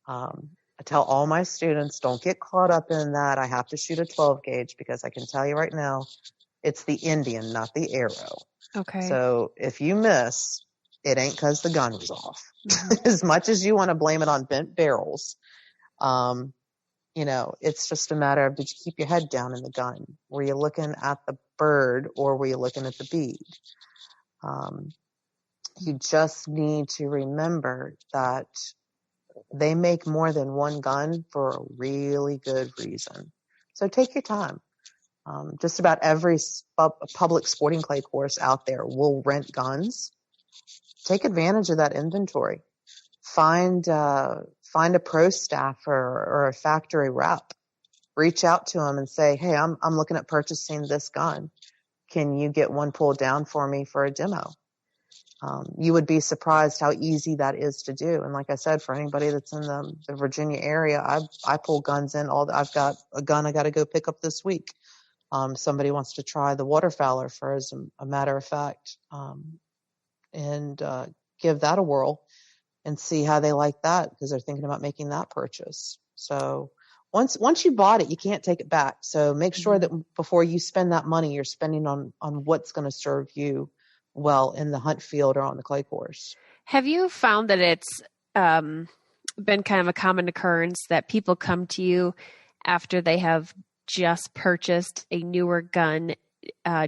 I tell all my students, don't get caught up in that. I have to shoot a 12 gauge because I can tell you right now, it's the Indian, not the arrow. Okay. So if you miss, it ain't because the gun was off. As much as you want to blame it on bent barrels, it's just a matter of, did you keep your head down in the gun? Were you looking at the bird or were you looking at the bead? You just need to remember that they make more than one gun for a really good reason. So take your time. Just about every public sporting clay course out there will rent guns. Take advantage of that inventory. Find a pro staffer or a factory rep. Reach out to them and say, hey, I'm looking at purchasing this gun. Can you get one pulled down for me for a demo? You would be surprised how easy that is to do. And like I said, for anybody that's in the Virginia area, I pull guns in I've got a gun I got to go pick up this week. Somebody wants to try the waterfowler for, as a matter of fact, and give that a whirl and see how they like that, because they're thinking about making that purchase. So once you bought it, you can't take it back. So make sure that before you spend that money, you're spending on what's going to serve you well in the hunt field or on the clay course. Have you found that it's been kind of a common occurrence that people come to you after they have just purchased a newer gun,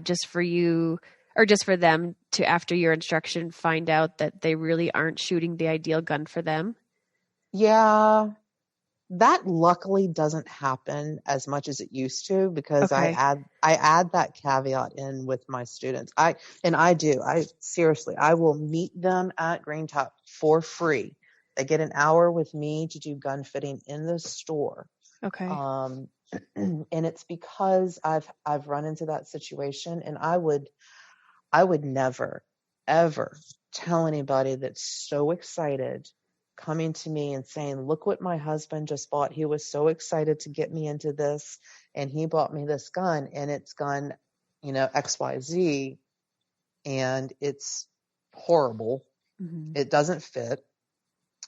just for you or just for them to, after your instruction, find out that they really aren't shooting the ideal gun for them? Yeah, that luckily doesn't happen as much as it used to, because Okay. I add that caveat in with my students. I seriously, I will meet them at Green Top for free. They get an hour with me to do gun fitting in the store. Okay. And it's because I've run into that situation, and I would never, ever tell anybody that's so excited coming to me and saying, look what my husband just bought. He was so excited to get me into this, and he bought me this gun, and it's gun, XYZ, and it's horrible. It doesn't fit.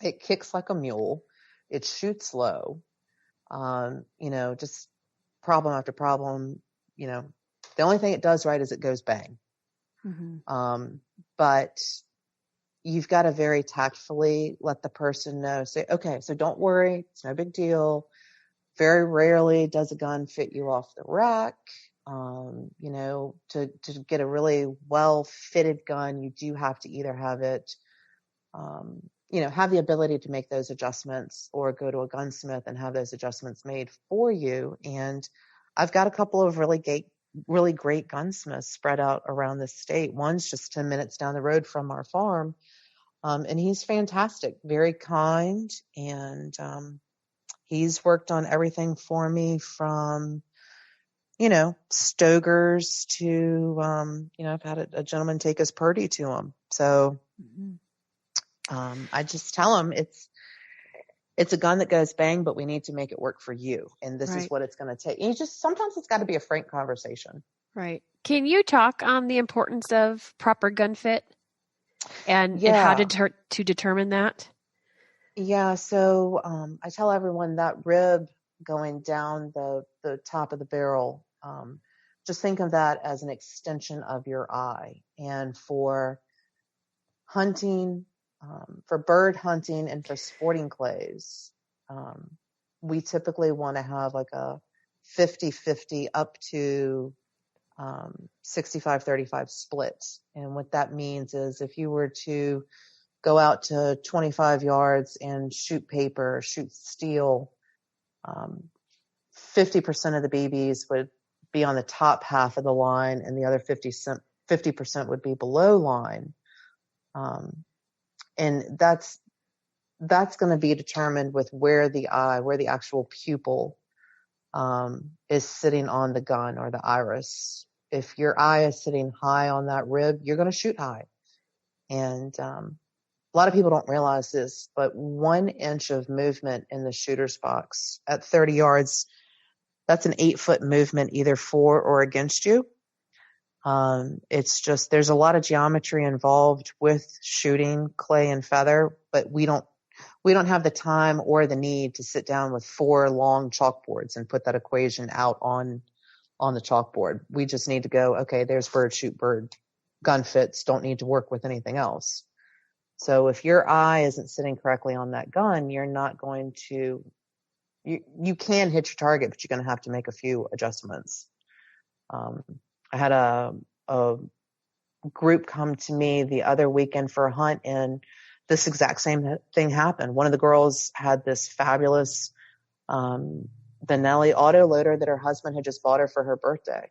It kicks like a mule. It shoots low. Just problem after problem. The only thing it does right is it goes bang. But you've got to very tactfully let the person know, say, okay, so don't worry. It's no big deal. Very rarely does a gun fit you off the rack. To get a really well fitted gun, you do have to either have it, have the ability to make those adjustments, or go to a gunsmith and have those adjustments made for you. And I've got a couple of really great gunsmiths spread out around the state. One's just 10 minutes down the road from our farm. And he's fantastic, very kind. And he's worked on everything for me from, Stogers to, I've had a gentleman take his Purdy to him. So I just tell him it's a gun that goes bang, but we need to make it work for you. And this is what it's going to take. And sometimes it's got to be a frank conversation. Right. Can you talk on the importance of proper gun fit and how to determine that? Yeah. So I tell everyone that rib going down the top of the barrel, just think of that as an extension of your eye. And for hunting, for bird hunting and for sporting clays, we typically want to have like a 50-50 up to 65-35 split. And what that means is, if you were to go out to 25 yards and shoot paper, shoot steel, 50% of the BBs would be on the top half of the line, and the other 50% would be below line. And that's going to be determined with where the actual pupil is sitting on the gun, or the iris. If your eye is sitting high on that rib, you're going to shoot high. And lot of people don't realize this, but 1 inch of movement in the shooter's box at 30 yards, that's an 8-foot movement either for or against you. It's just, there's a lot of geometry involved with shooting clay and feather, but we don't have the time or the need to sit down with 4 long chalkboards and put that equation out on the chalkboard. We just need to go, okay, there's bird, shoot bird, gun fits, don't need to work with anything else. So if your eye isn't sitting correctly on that gun, you're not going to, you can hit your target, but you're going to have to make a few adjustments. I had a group come to me the other weekend for a hunt, and this exact same thing happened. One of the girls had this fabulous Benelli autoloader that her husband had just bought her for her birthday,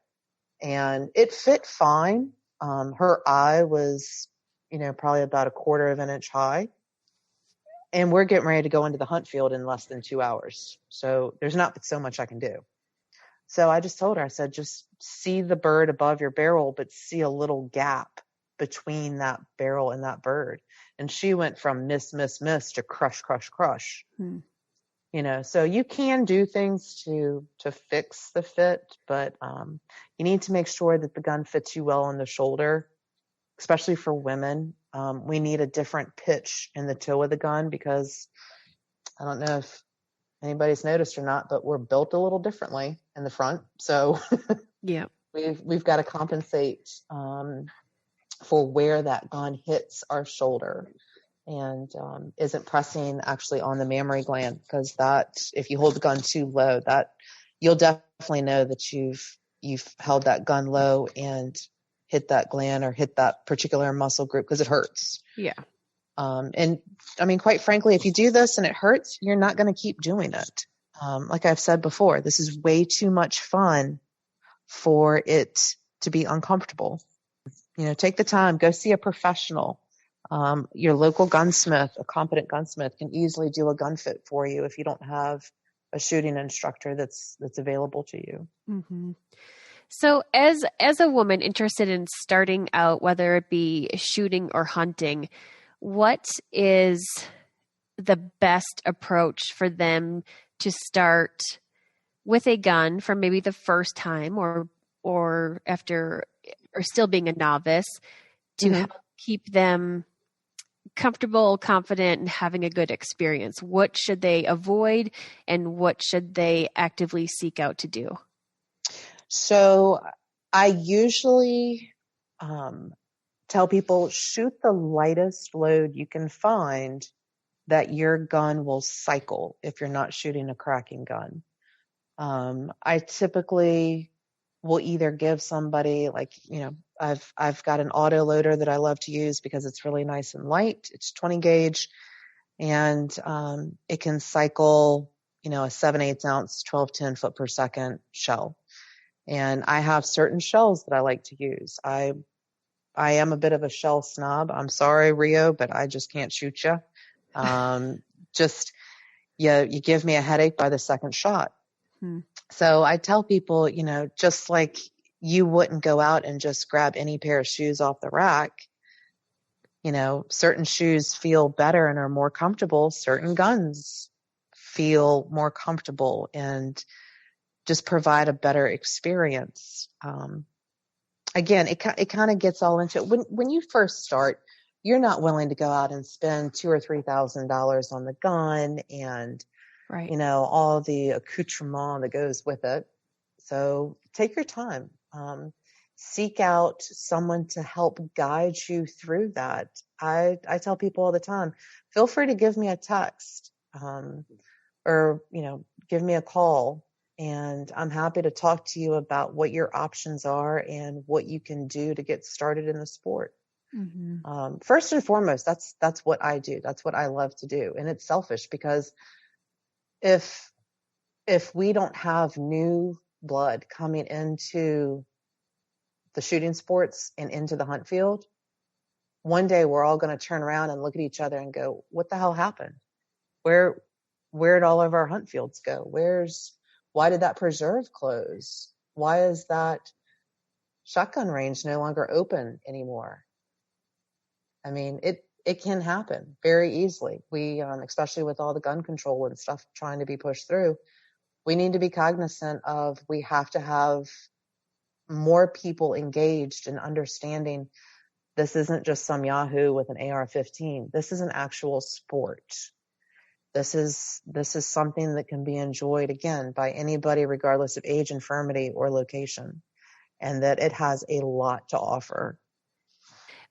and it fit fine. Her eye was, probably about 1/4 of an inch high, and we're getting ready to go into the hunt field in less than 2 hours. So there's not so much I can do. So I just told her, I said, just see the bird above your barrel, but see a little gap between that barrel and that bird. And she went from miss, miss, miss to crush, crush, crush. So you can do things to fix the fit, but you need to make sure that the gun fits you well in the shoulder, especially for women. We need a different pitch in the toe of the gun because I don't know if anybody's noticed or not, but we're built a little differently in the front. So yeah, we've got to compensate for where that gun hits our shoulder and isn't pressing actually on the mammary gland, because that, if you hold the gun too low, that you'll definitely know that you've held that gun low and hit that gland or hit that particular muscle group, because it hurts. Yeah. And I mean, quite frankly, if you do this and it hurts, you're not going to keep doing it. Like I've said before, this is way too much fun for it to be uncomfortable. Take the time, go see a professional. Your local gunsmith, a competent gunsmith, can easily do a gun fit for you if you don't have a shooting instructor that's available to you. Mm-hmm. So as a woman interested in starting out, whether it be shooting or hunting, what is the best approach for them to start with a gun for maybe the first time or after, or still being a novice, to help keep them comfortable, confident, and having a good experience? What should they avoid and what should they actively seek out to do? So I usually tell people, shoot the lightest load you can find that your gun will cycle if you're not shooting a cracking gun. I typically will either give somebody, like, I've got an auto loader that I love to use because it's really nice and light. It's 20 gauge and it can cycle, a 7/8 ounce, 12-10 foot per second shell. And I have certain shells that I like to use. I am a bit of a shell snob. I'm sorry, Rio, but I just can't shoot you. You give me a headache by the second shot. So I tell people, just like you wouldn't go out and just grab any pair of shoes off the rack, certain shoes feel better and are more comfortable. Certain guns feel more comfortable and just provide a better experience. Again, it kind of gets all into it. When you first start, you're not willing to go out and spend $2,000 or $3,000 on the gun and, right, all the accoutrement that goes with it. So take your time. Seek out someone to help guide you through that. I tell people all the time, feel free to give me a text, or, give me a call. And I'm happy to talk to you about what your options are and what you can do to get started in the sport. First and foremost, that's what I do. That's what I love to do. And it's selfish because if we don't have new blood coming into the shooting sports and into the hunt field, one day we're all going to turn around and look at each other and go, what the hell happened? Where'd all of our hunt fields go? Why did that preserve close? Why is that shotgun range no longer open anymore? I mean, it can happen very easily. We, especially with all the gun control and stuff trying to be pushed through, we need to be cognizant of, we have to have more people engaged in understanding this isn't just some Yahoo with an AR-15. This is an actual sport. This is something that can be enjoyed, again, by anybody, regardless of age, infirmity, or location, and that it has a lot to offer.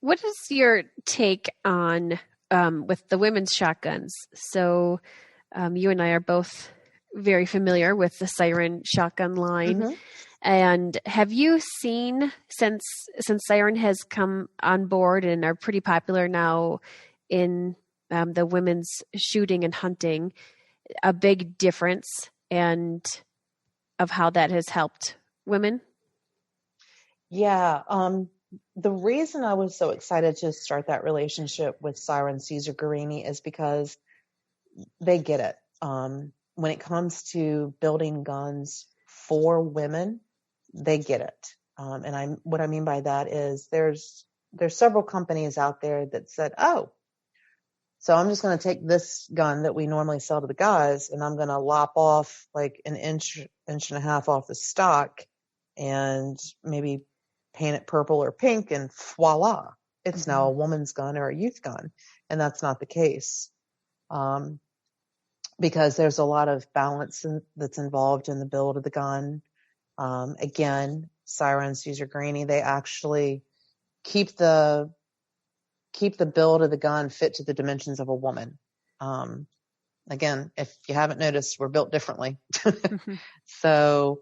What is your take on with the women's shotguns? So you and I are both very familiar with the Syren shotgun line. Mm-hmm. And have you seen, since Syren has come on board and are pretty popular now in the women's shooting and hunting, a big difference and of how that has helped women? Yeah. The reason I was so excited to start that relationship with Syren Caesar Guarini is because they get it. When it comes to building guns for women, they get it. And what I mean by that is there's several companies out there that said, oh, so I'm just going to take this gun that we normally sell to the guys, and I'm going to lop off like an inch and a half off the stock and maybe paint it purple or pink, and voila, it's now a woman's gun or a youth gun. And that's not the case. Because there's a lot of balance that's involved in the build of the gun. Again, Syren Caesar Guarini, they actually keep the build of the gun fit to the dimensions of a woman. Again, if you haven't noticed, we're built differently. So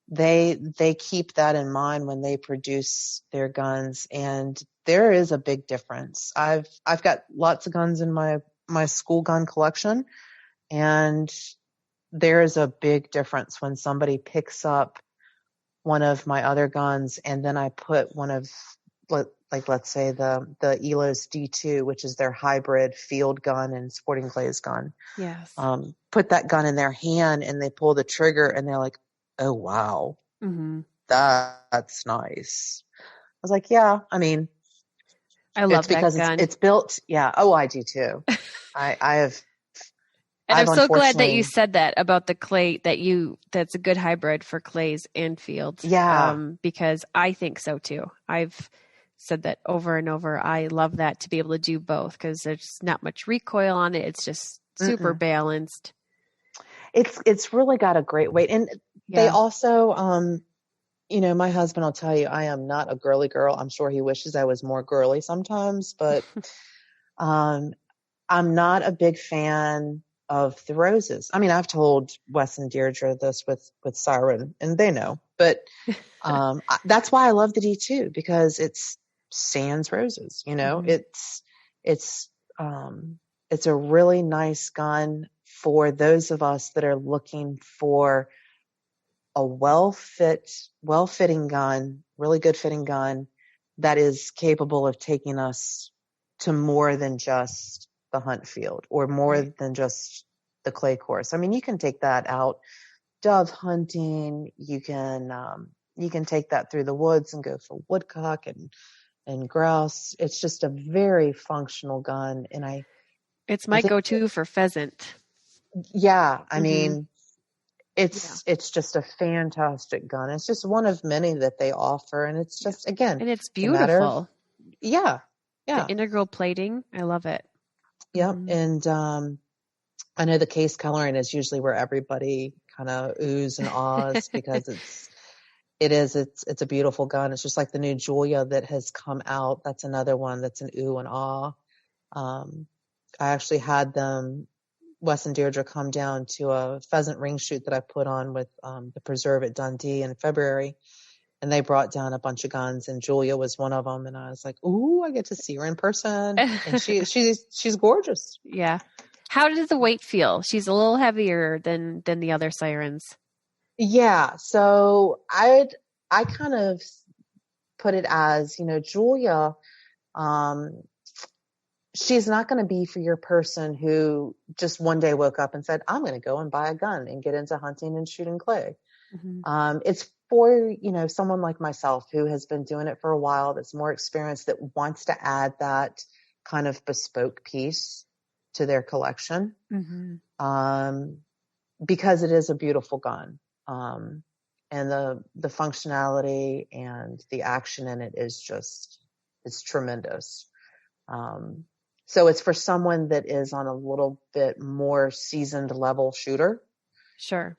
they keep that in mind when they produce their guns, and there is a big difference. I've got lots of guns in my school gun collection, and there is a big difference when somebody picks up one of my other guns, and then I put one of, like, let's say the Elos D2, which is their hybrid field gun and sporting clays gun. Yes. Put that gun in their hand, and they pull the trigger, and they're like, oh, wow, that's nice. I was like, yeah, I mean, I love it's because that gun. It's built. Yeah. Oh, I do too. I have. And I'm so glad that you said that about the clay, that's a good hybrid for clays and fields. Yeah. Because I think so too. I've said that over and over. I love that, to be able to do both, because there's not much recoil on it. It's just super balanced. It's really got a great weight. And they also, my husband will tell you, I am not a girly girl. I'm sure he wishes I was more girly sometimes, but I'm not a big fan of the roses. I mean, I've told Wes and Deirdre this with Syren, and they know, but that's why I love the D2, because it's sans roses. It's a really nice gun for those of us that are looking for a well-fitting gun, really good fitting gun that is capable of taking us to more than just the hunt field, or more than just the clay course. I mean, you can take that out dove hunting. You can take that through the woods and go for woodcock and grouse. It's just a very functional gun. And it's my go-to for pheasant. Yeah. I mean, it's just a fantastic gun. It's just one of many that they offer. And it's just, again, and it's beautiful. Yeah. The integral plating. I love it. Yep. And I know the case coloring is usually where everybody kind of oohs and ahs, because it's a beautiful gun. It's just like the new Julia that has come out. That's another one that's an ooh and ah. I actually had Wes and Deirdre, come down to a pheasant ring shoot that I put on with the Preserve at Dundee in February. And they brought down a bunch of guns, and Julia was one of them. And I was like, ooh, I get to see her in person. And she's gorgeous. Yeah. How does the weight feel? She's a little heavier than the other Syrens. Yeah. So I kind of put it as, Julia, she's not going to be for your person who just one day woke up and said, I'm going to go and buy a gun and get into hunting and shooting clay. It's for, someone like myself who has been doing it for a while, that's more experienced, that wants to add that kind of bespoke piece to their collection. Because it is a beautiful gun. And the functionality and the action in it is it's tremendous. So it's for someone that is on a little bit more seasoned level shooter. Sure.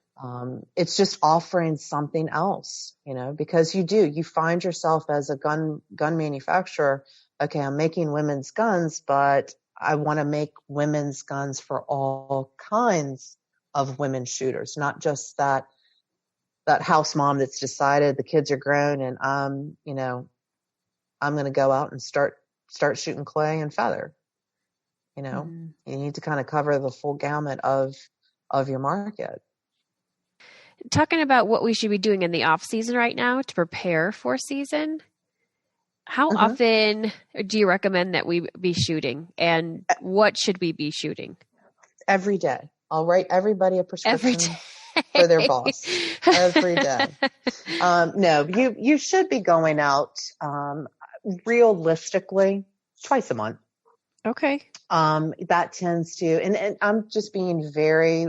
It's just offering something else, because you find yourself as a gun manufacturer. Okay, I'm making women's guns, but I want to make women's guns for all kinds of women shooters, not just that house mom that's decided the kids are grown and I'm going to go out and start shooting clay and feather. You need to kind of cover the full gamut of your market. Talking about what we should be doing in the off season right now to prepare for season, how often do you recommend that we be shooting, and what should we be shooting? Every day. I'll write everybody a prescription for their boss every day. No, you should be going out realistically twice a month. Okay. That tends to, and I'm just being very,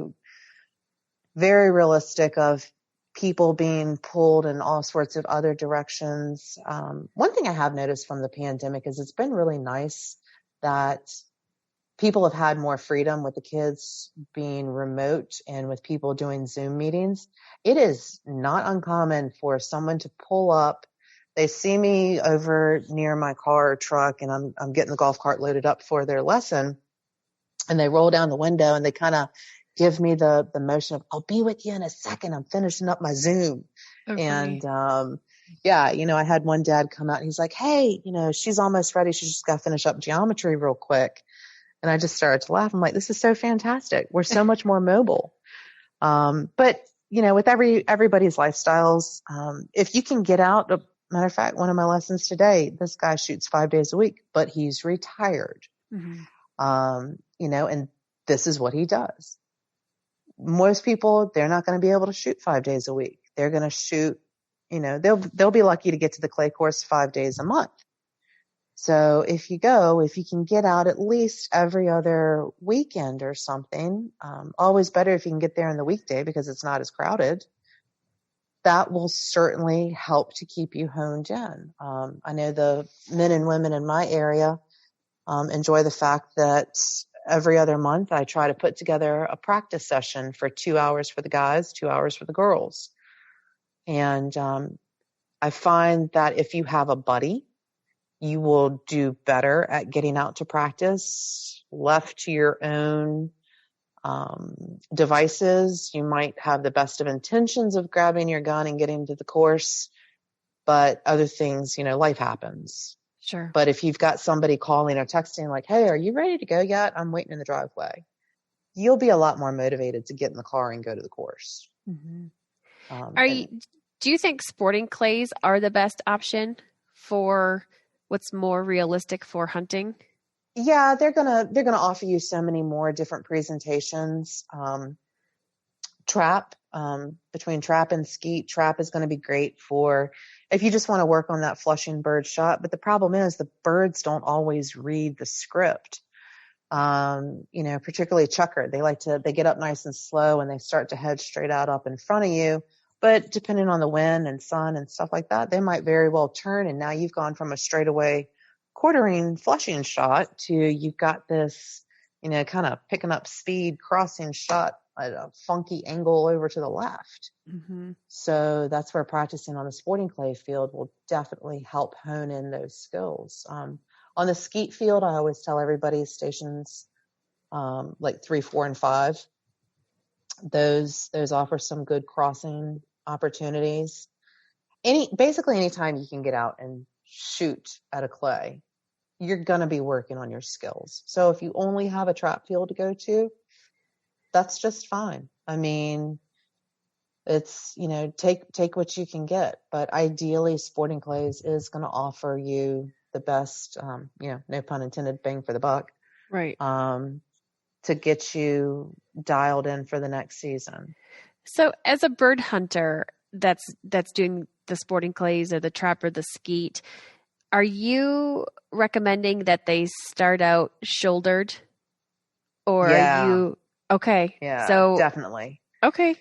very realistic of people being pulled in all sorts of other directions. One thing I have noticed from the pandemic is it's been really nice that people have had more freedom with the kids being remote and with people doing Zoom meetings. It is not uncommon for someone to pull up. They see me over near my car or truck and I'm getting the golf cart loaded up for their lesson, and they roll down the window and they kind of give me the motion of, I'll be with you in a second. I'm finishing up my Zoom. Okay. And, I had one dad come out and he's like, hey, she's almost ready. She's just got to finish up geometry real quick. And I just started to laugh. I'm like, this is so fantastic. We're so much more mobile. But with everybody's lifestyles, if you can get out, matter of fact, one of my lessons today, this guy shoots 5 days a week, but he's retired. And this is what he does. Most people, they're not going to be able to shoot 5 days a week. They're going to shoot, they'll be lucky to get to the clay course 5 days a month. So if you can get out at least every other weekend or something, always better if you can get there in the weekday because it's not as crowded. That will certainly help to keep you honed in. I know the men and women in my area enjoy the fact that every other month I try to put together a practice session for 2 hours for the guys, 2 hours for the girls. And I find that if you have a buddy, you will do better at getting out to practice. Left to your own devices, you might have the best of intentions of grabbing your gun and getting to the course, but other things, life happens. Sure. But if you've got somebody calling or texting like, hey, are you ready to go yet? I'm waiting in the driveway. You'll be a lot more motivated to get in the car and go to the course. Do you think sporting clays are the best option for what's more realistic for hunting? Yeah, they're gonna offer you so many more different presentations. Trap, between trap and skeet, trap is going to be great for if you just want to work on that flushing bird shot. But the problem is the birds don't always read the script. Particularly chucker, they get up nice and slow and they start to head straight out up in front of you. But depending on the wind and sun and stuff like that, they might very well turn. And now you've gone from a straightaway quartering flushing shot to you've got this, kind of picking up speed crossing shot at a funky angle over to the left. So that's where practicing on the sporting clay field will definitely help hone in those skills. On the skeet field, I always tell everybody stations like 3, 4, and 5. Those offer some good crossing opportunities. Basically anytime you can get out and shoot at a clay, you're going to be working on your skills. So if you only have a trap field to go to, that's just fine. I mean, it's, take what you can get, but ideally sporting clays is going to offer you the best, no pun intended, bang for the buck. Right. To get you dialed in for the next season. So as a bird hunter that's doing the sporting clays or the trap or the skeet, Are you recommending that they start out shouldered, or are Yeah. you okay? Yeah, So definitely. okay.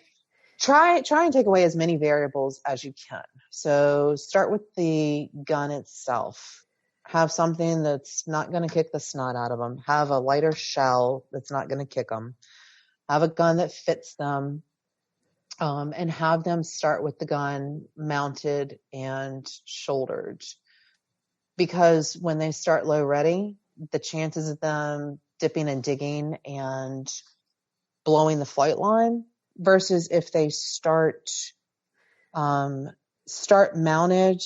Try and take away as many variables as you can. So start with the gun itself. Have something that's not going to kick the snot out of them. Have a lighter shell that's not going to kick them. Have a gun that fits them, and have them start with the gun mounted and shouldered. Because when they start low ready, the chances of them dipping and digging and blowing the flight line versus if they start mounted,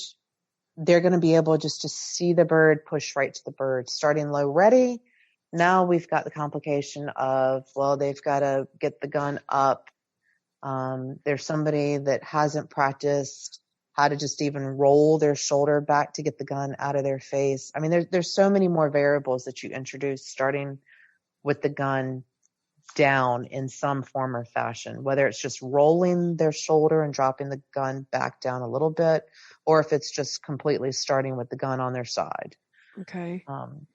they're going to be able just to see the bird, push right to the bird. Starting low ready, now we've got the complication of, well, they've got to get the gun up. There's somebody that hasn't practiced how to just even roll their shoulder back to get the gun out of their face. I mean, there's so many more variables that you introduce starting with the gun down in some form or fashion, whether it's just rolling their shoulder and dropping the gun back down a little bit, or if it's just completely starting with the gun on their side. Okay.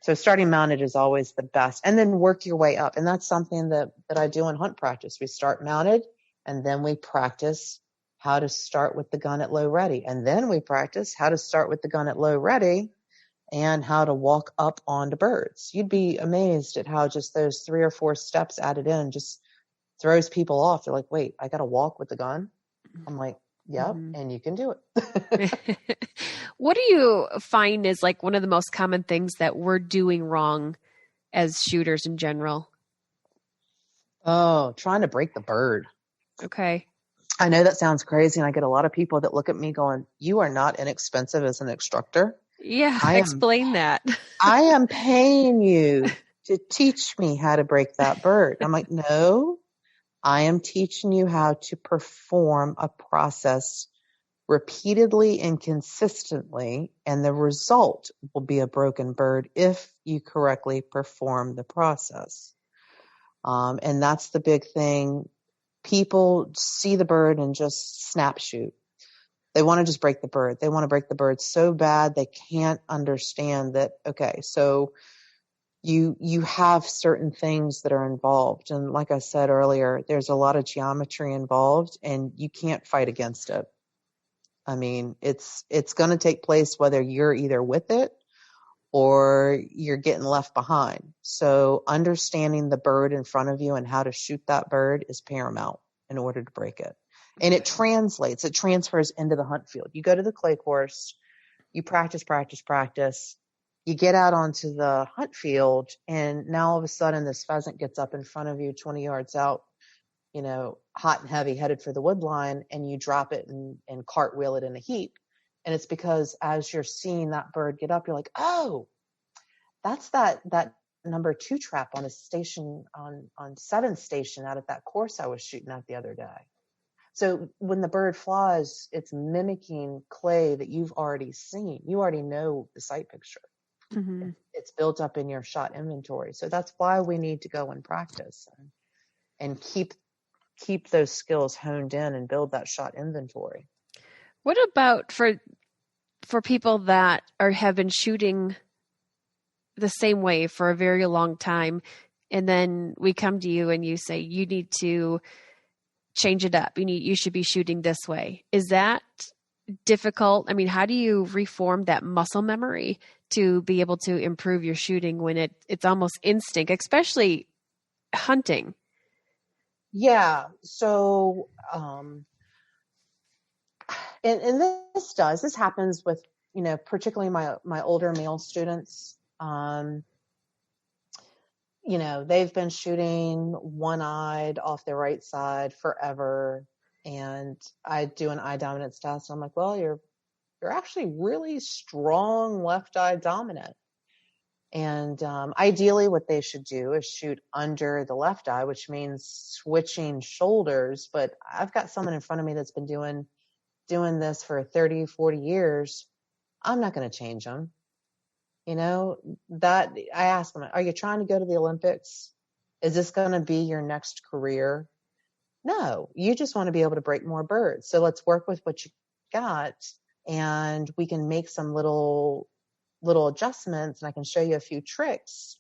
So starting mounted is always the best, and then work your way up. And that's something that I do in hunt practice. We start mounted, and then we practice how to start with the gun at low ready. And then we practice how to start with the gun at low ready and how to walk up onto birds. You'd be amazed at how just those 3 or 4 steps added in just throws people off. They're like, wait, I got to walk with the gun? I'm like, yep, and you can do it. What do you find is like one of the most common things that we're doing wrong as shooters in general? Oh, trying to break the bird. Okay. I know that sounds crazy, and I get a lot of people that look at me going, you are not inexpensive as an instructor. Yeah, explain that. I am paying you to teach me how to break that bird. I'm like, no, I am teaching you how to perform a process repeatedly and consistently, and the result will be a broken bird if you correctly perform the process. And that's the big thing. People see the bird and just snap shoot. They want to just break the bird. They want to break the bird so bad they can't understand that, okay, so you have certain things that are involved. And like I said earlier, there's a lot of geometry involved, and you can't fight against it. I mean, it's going to take place whether you're either with it or you're getting left behind. So understanding the bird in front of you and how to shoot that bird is paramount in order to break it. And it transfers into the hunt field. You go to the clay course, you practice. You get out onto the hunt field, and now all of a sudden this pheasant gets up in front of you 20 yards out, hot and heavy, headed for the wood line, and you drop it and cartwheel it in a heap. And it's because as you're seeing that bird get up, you're like, oh, that's that number 2 trap on a station on 7th station out at that course I was shooting at the other day. So when the bird flies, it's mimicking clay that you've already seen. You already know the sight picture. Mm-hmm. It's built up in your shot inventory. So that's why we need to go and practice and keep those skills honed in and build that shot inventory. What about for people that have been shooting the same way for a very long time, and then we come to you and you say you need to change it up. You should be shooting this way. Is that difficult? I mean, how do you reform that muscle memory to be able to improve your shooting when it's almost instinct, especially hunting? Yeah. So, and this happens with, particularly my older male students. They've been shooting one-eyed off their right side forever. And I do an eye dominance test. And I'm like, well, you're actually really strong left eye dominant. And ideally what they should do is shoot under the left eye, which means switching shoulders. But I've got someone in front of me that's been doing this for 30, 40 years. I'm not going to change them. That I ask them, are you trying to go to the Olympics? Is this going to be your next career? No, you just want to be able to break more birds. So let's work with what you got, and we can make some little little adjustments and I can show you a few tricks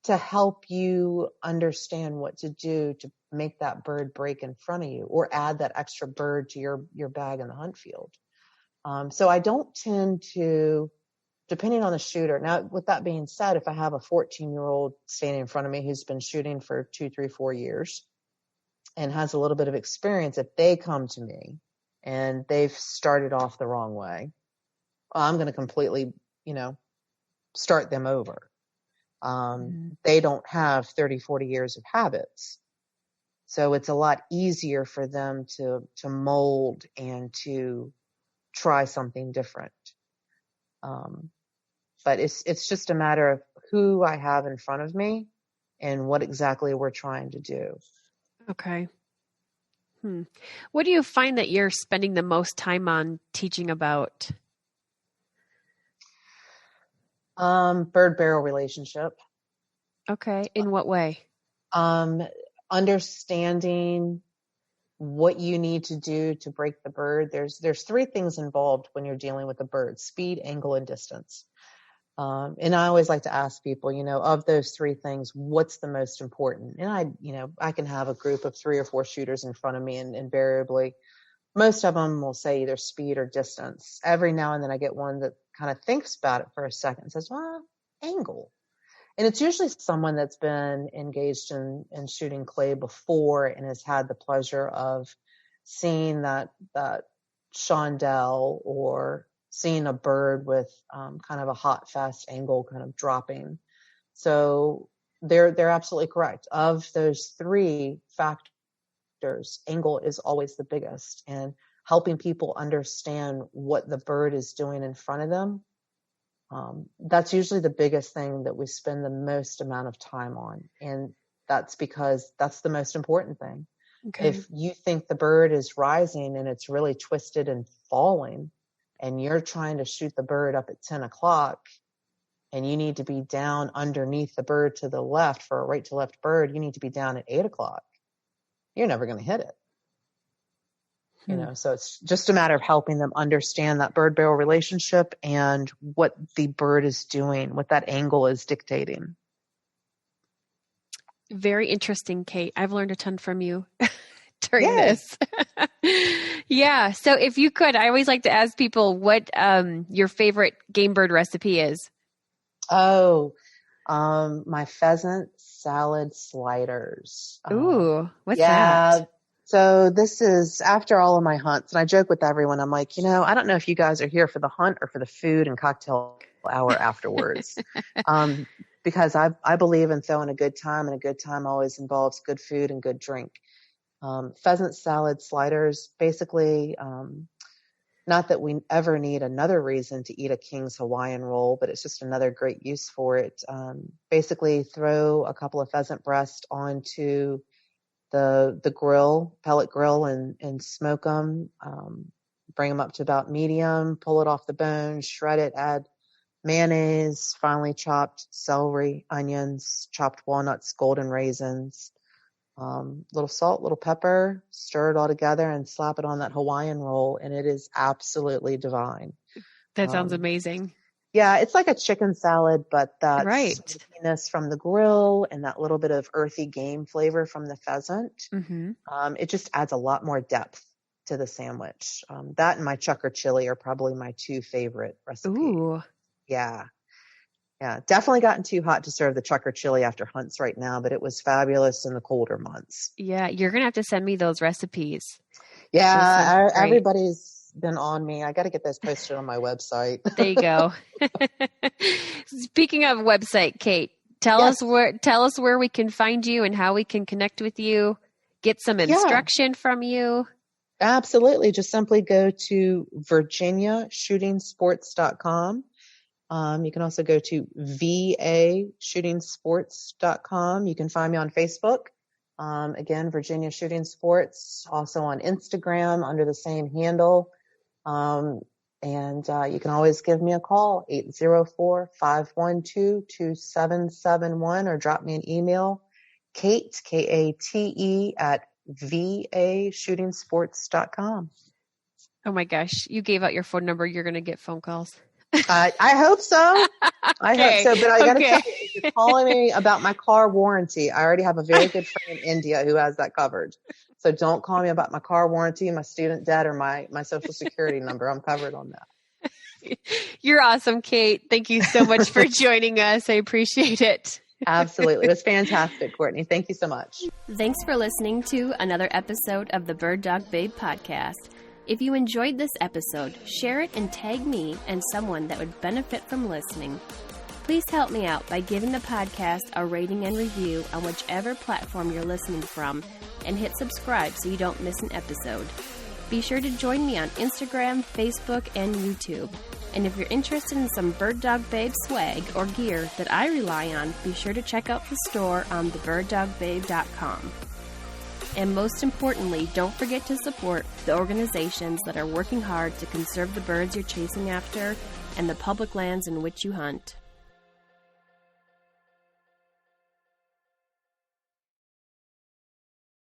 to help you understand what to do to make that bird break in front of you or add that extra bird to your bag in the hunt field. So I don't tend to, depending on the shooter. Now, with that being said, if I have a 14-year-old standing in front of me who's been shooting for 2, 3, 4 years and has a little bit of experience, if they come to me and they've started off the wrong way, I'm going to completely, start them over. They don't have 30, 40 years of habits. So it's a lot easier for them to mold and to try something different. But it's just a matter of who I have in front of me and what exactly we're trying to do. Okay. What do you find that you're spending the most time on teaching about? Bird-barrel relationship. Okay. In what way? Understanding what you need to do to break the bird. There's 3 things involved when you're dealing with a bird: speed, angle, and distance. And I always like to ask people, of those 3 things, what's the most important? And I can have a group of 3 or 4 shooters in front of me, and invariably, most of them will say either speed or distance. Every now and then I get one that kind of thinks about it for a second and says, well, angle. And it's usually someone that's been engaged in shooting clay before and has had the pleasure of seeing that chandelle or seeing a bird with kind of a hot, fast angle kind of dropping. So they're absolutely correct. Of those 3 factors, angle is always the biggest. And helping people understand what the bird is doing in front of them, that's usually the biggest thing that we spend the most amount of time on. And that's because that's the most important thing. Okay. If you think the bird is rising and it's really twisted and falling, and you're trying to shoot the bird up at 10 o'clock, and you need to be down underneath the bird to the left for a right to left bird, you need to be down at 8 o'clock. You're never going to hit it. So it's just a matter of helping them understand that bird-barrel relationship and what the bird is doing, what that angle is dictating. Very interesting, Kate. I've learned a ton from you during this. Yeah. So if you could, I always like to ask people what your favorite game bird recipe is. Oh, my pheasant salad sliders. Ooh, what's that? So this is after all of my hunts, and I joke with everyone. I'm like, I don't know if you guys are here for the hunt or for the food and cocktail hour afterwards, because I believe in throwing a good time, and a good time always involves good food and good drink. Pheasant salad sliders, basically, not that we ever need another reason to eat a King's Hawaiian roll, but it's just another great use for it. Basically, throw a couple of pheasant breasts onto the grill, pellet grill, and smoke them. Bring them up to about medium, pull it off the bone, shred it, add mayonnaise, finely chopped celery, onions, chopped walnuts, golden raisins, little salt, little pepper, stir it all together and slap it on that Hawaiian roll. And it is absolutely divine. That sounds amazing. Yeah, it's like a chicken salad, but that sweetness from the grill and that little bit of earthy game flavor from the pheasant, it just adds a lot more depth to the sandwich. That and my chucker chili are probably my 2 favorite recipes. Ooh. Yeah. Definitely gotten too hot to serve the chucker chili after hunts right now, but it was fabulous in the colder months. Yeah, you're going to have to send me those recipes. Yeah, everybody's been on me. I got to get those posted on my website. There you go. Speaking of website, Kate, tell us where we can find you and how we can connect with you, get some instruction from you. Absolutely. Just simply go to virginiashootingsports.com. You can also go to vashootingsports.com. You can find me on Facebook. Again, Virginia Shooting Sports, also on Instagram under the same handle. And you can always give me a call, 804-512-2771, or drop me an email, Kate, Kate, at vashootingsports.com. Oh my gosh, you gave out your phone number. You're going to get phone calls. I hope so. I hope so. But I got to tell you, if you're calling me about my car warranty, I already have a very good friend in India who has that covered. So don't call me about my car warranty, my student debt, or my social security number. I'm covered on that. You're awesome, Kate. Thank you so much for joining us. I appreciate it. Absolutely. It was fantastic, Courtney. Thank you so much. Thanks for listening to another episode of the Bird Dog Babe podcast. If you enjoyed this episode, share it and tag me and someone that would benefit from listening. Please help me out by giving the podcast a rating and review on whichever platform you're listening from, and hit subscribe so you don't miss an episode. Be sure to join me on Instagram, Facebook, and YouTube. And if you're interested in some Bird Dog Babe swag or gear that I rely on, be sure to check out the store on thebirddogbabe.com. And most importantly, don't forget to support the organizations that are working hard to conserve the birds you're chasing after and the public lands in which you hunt.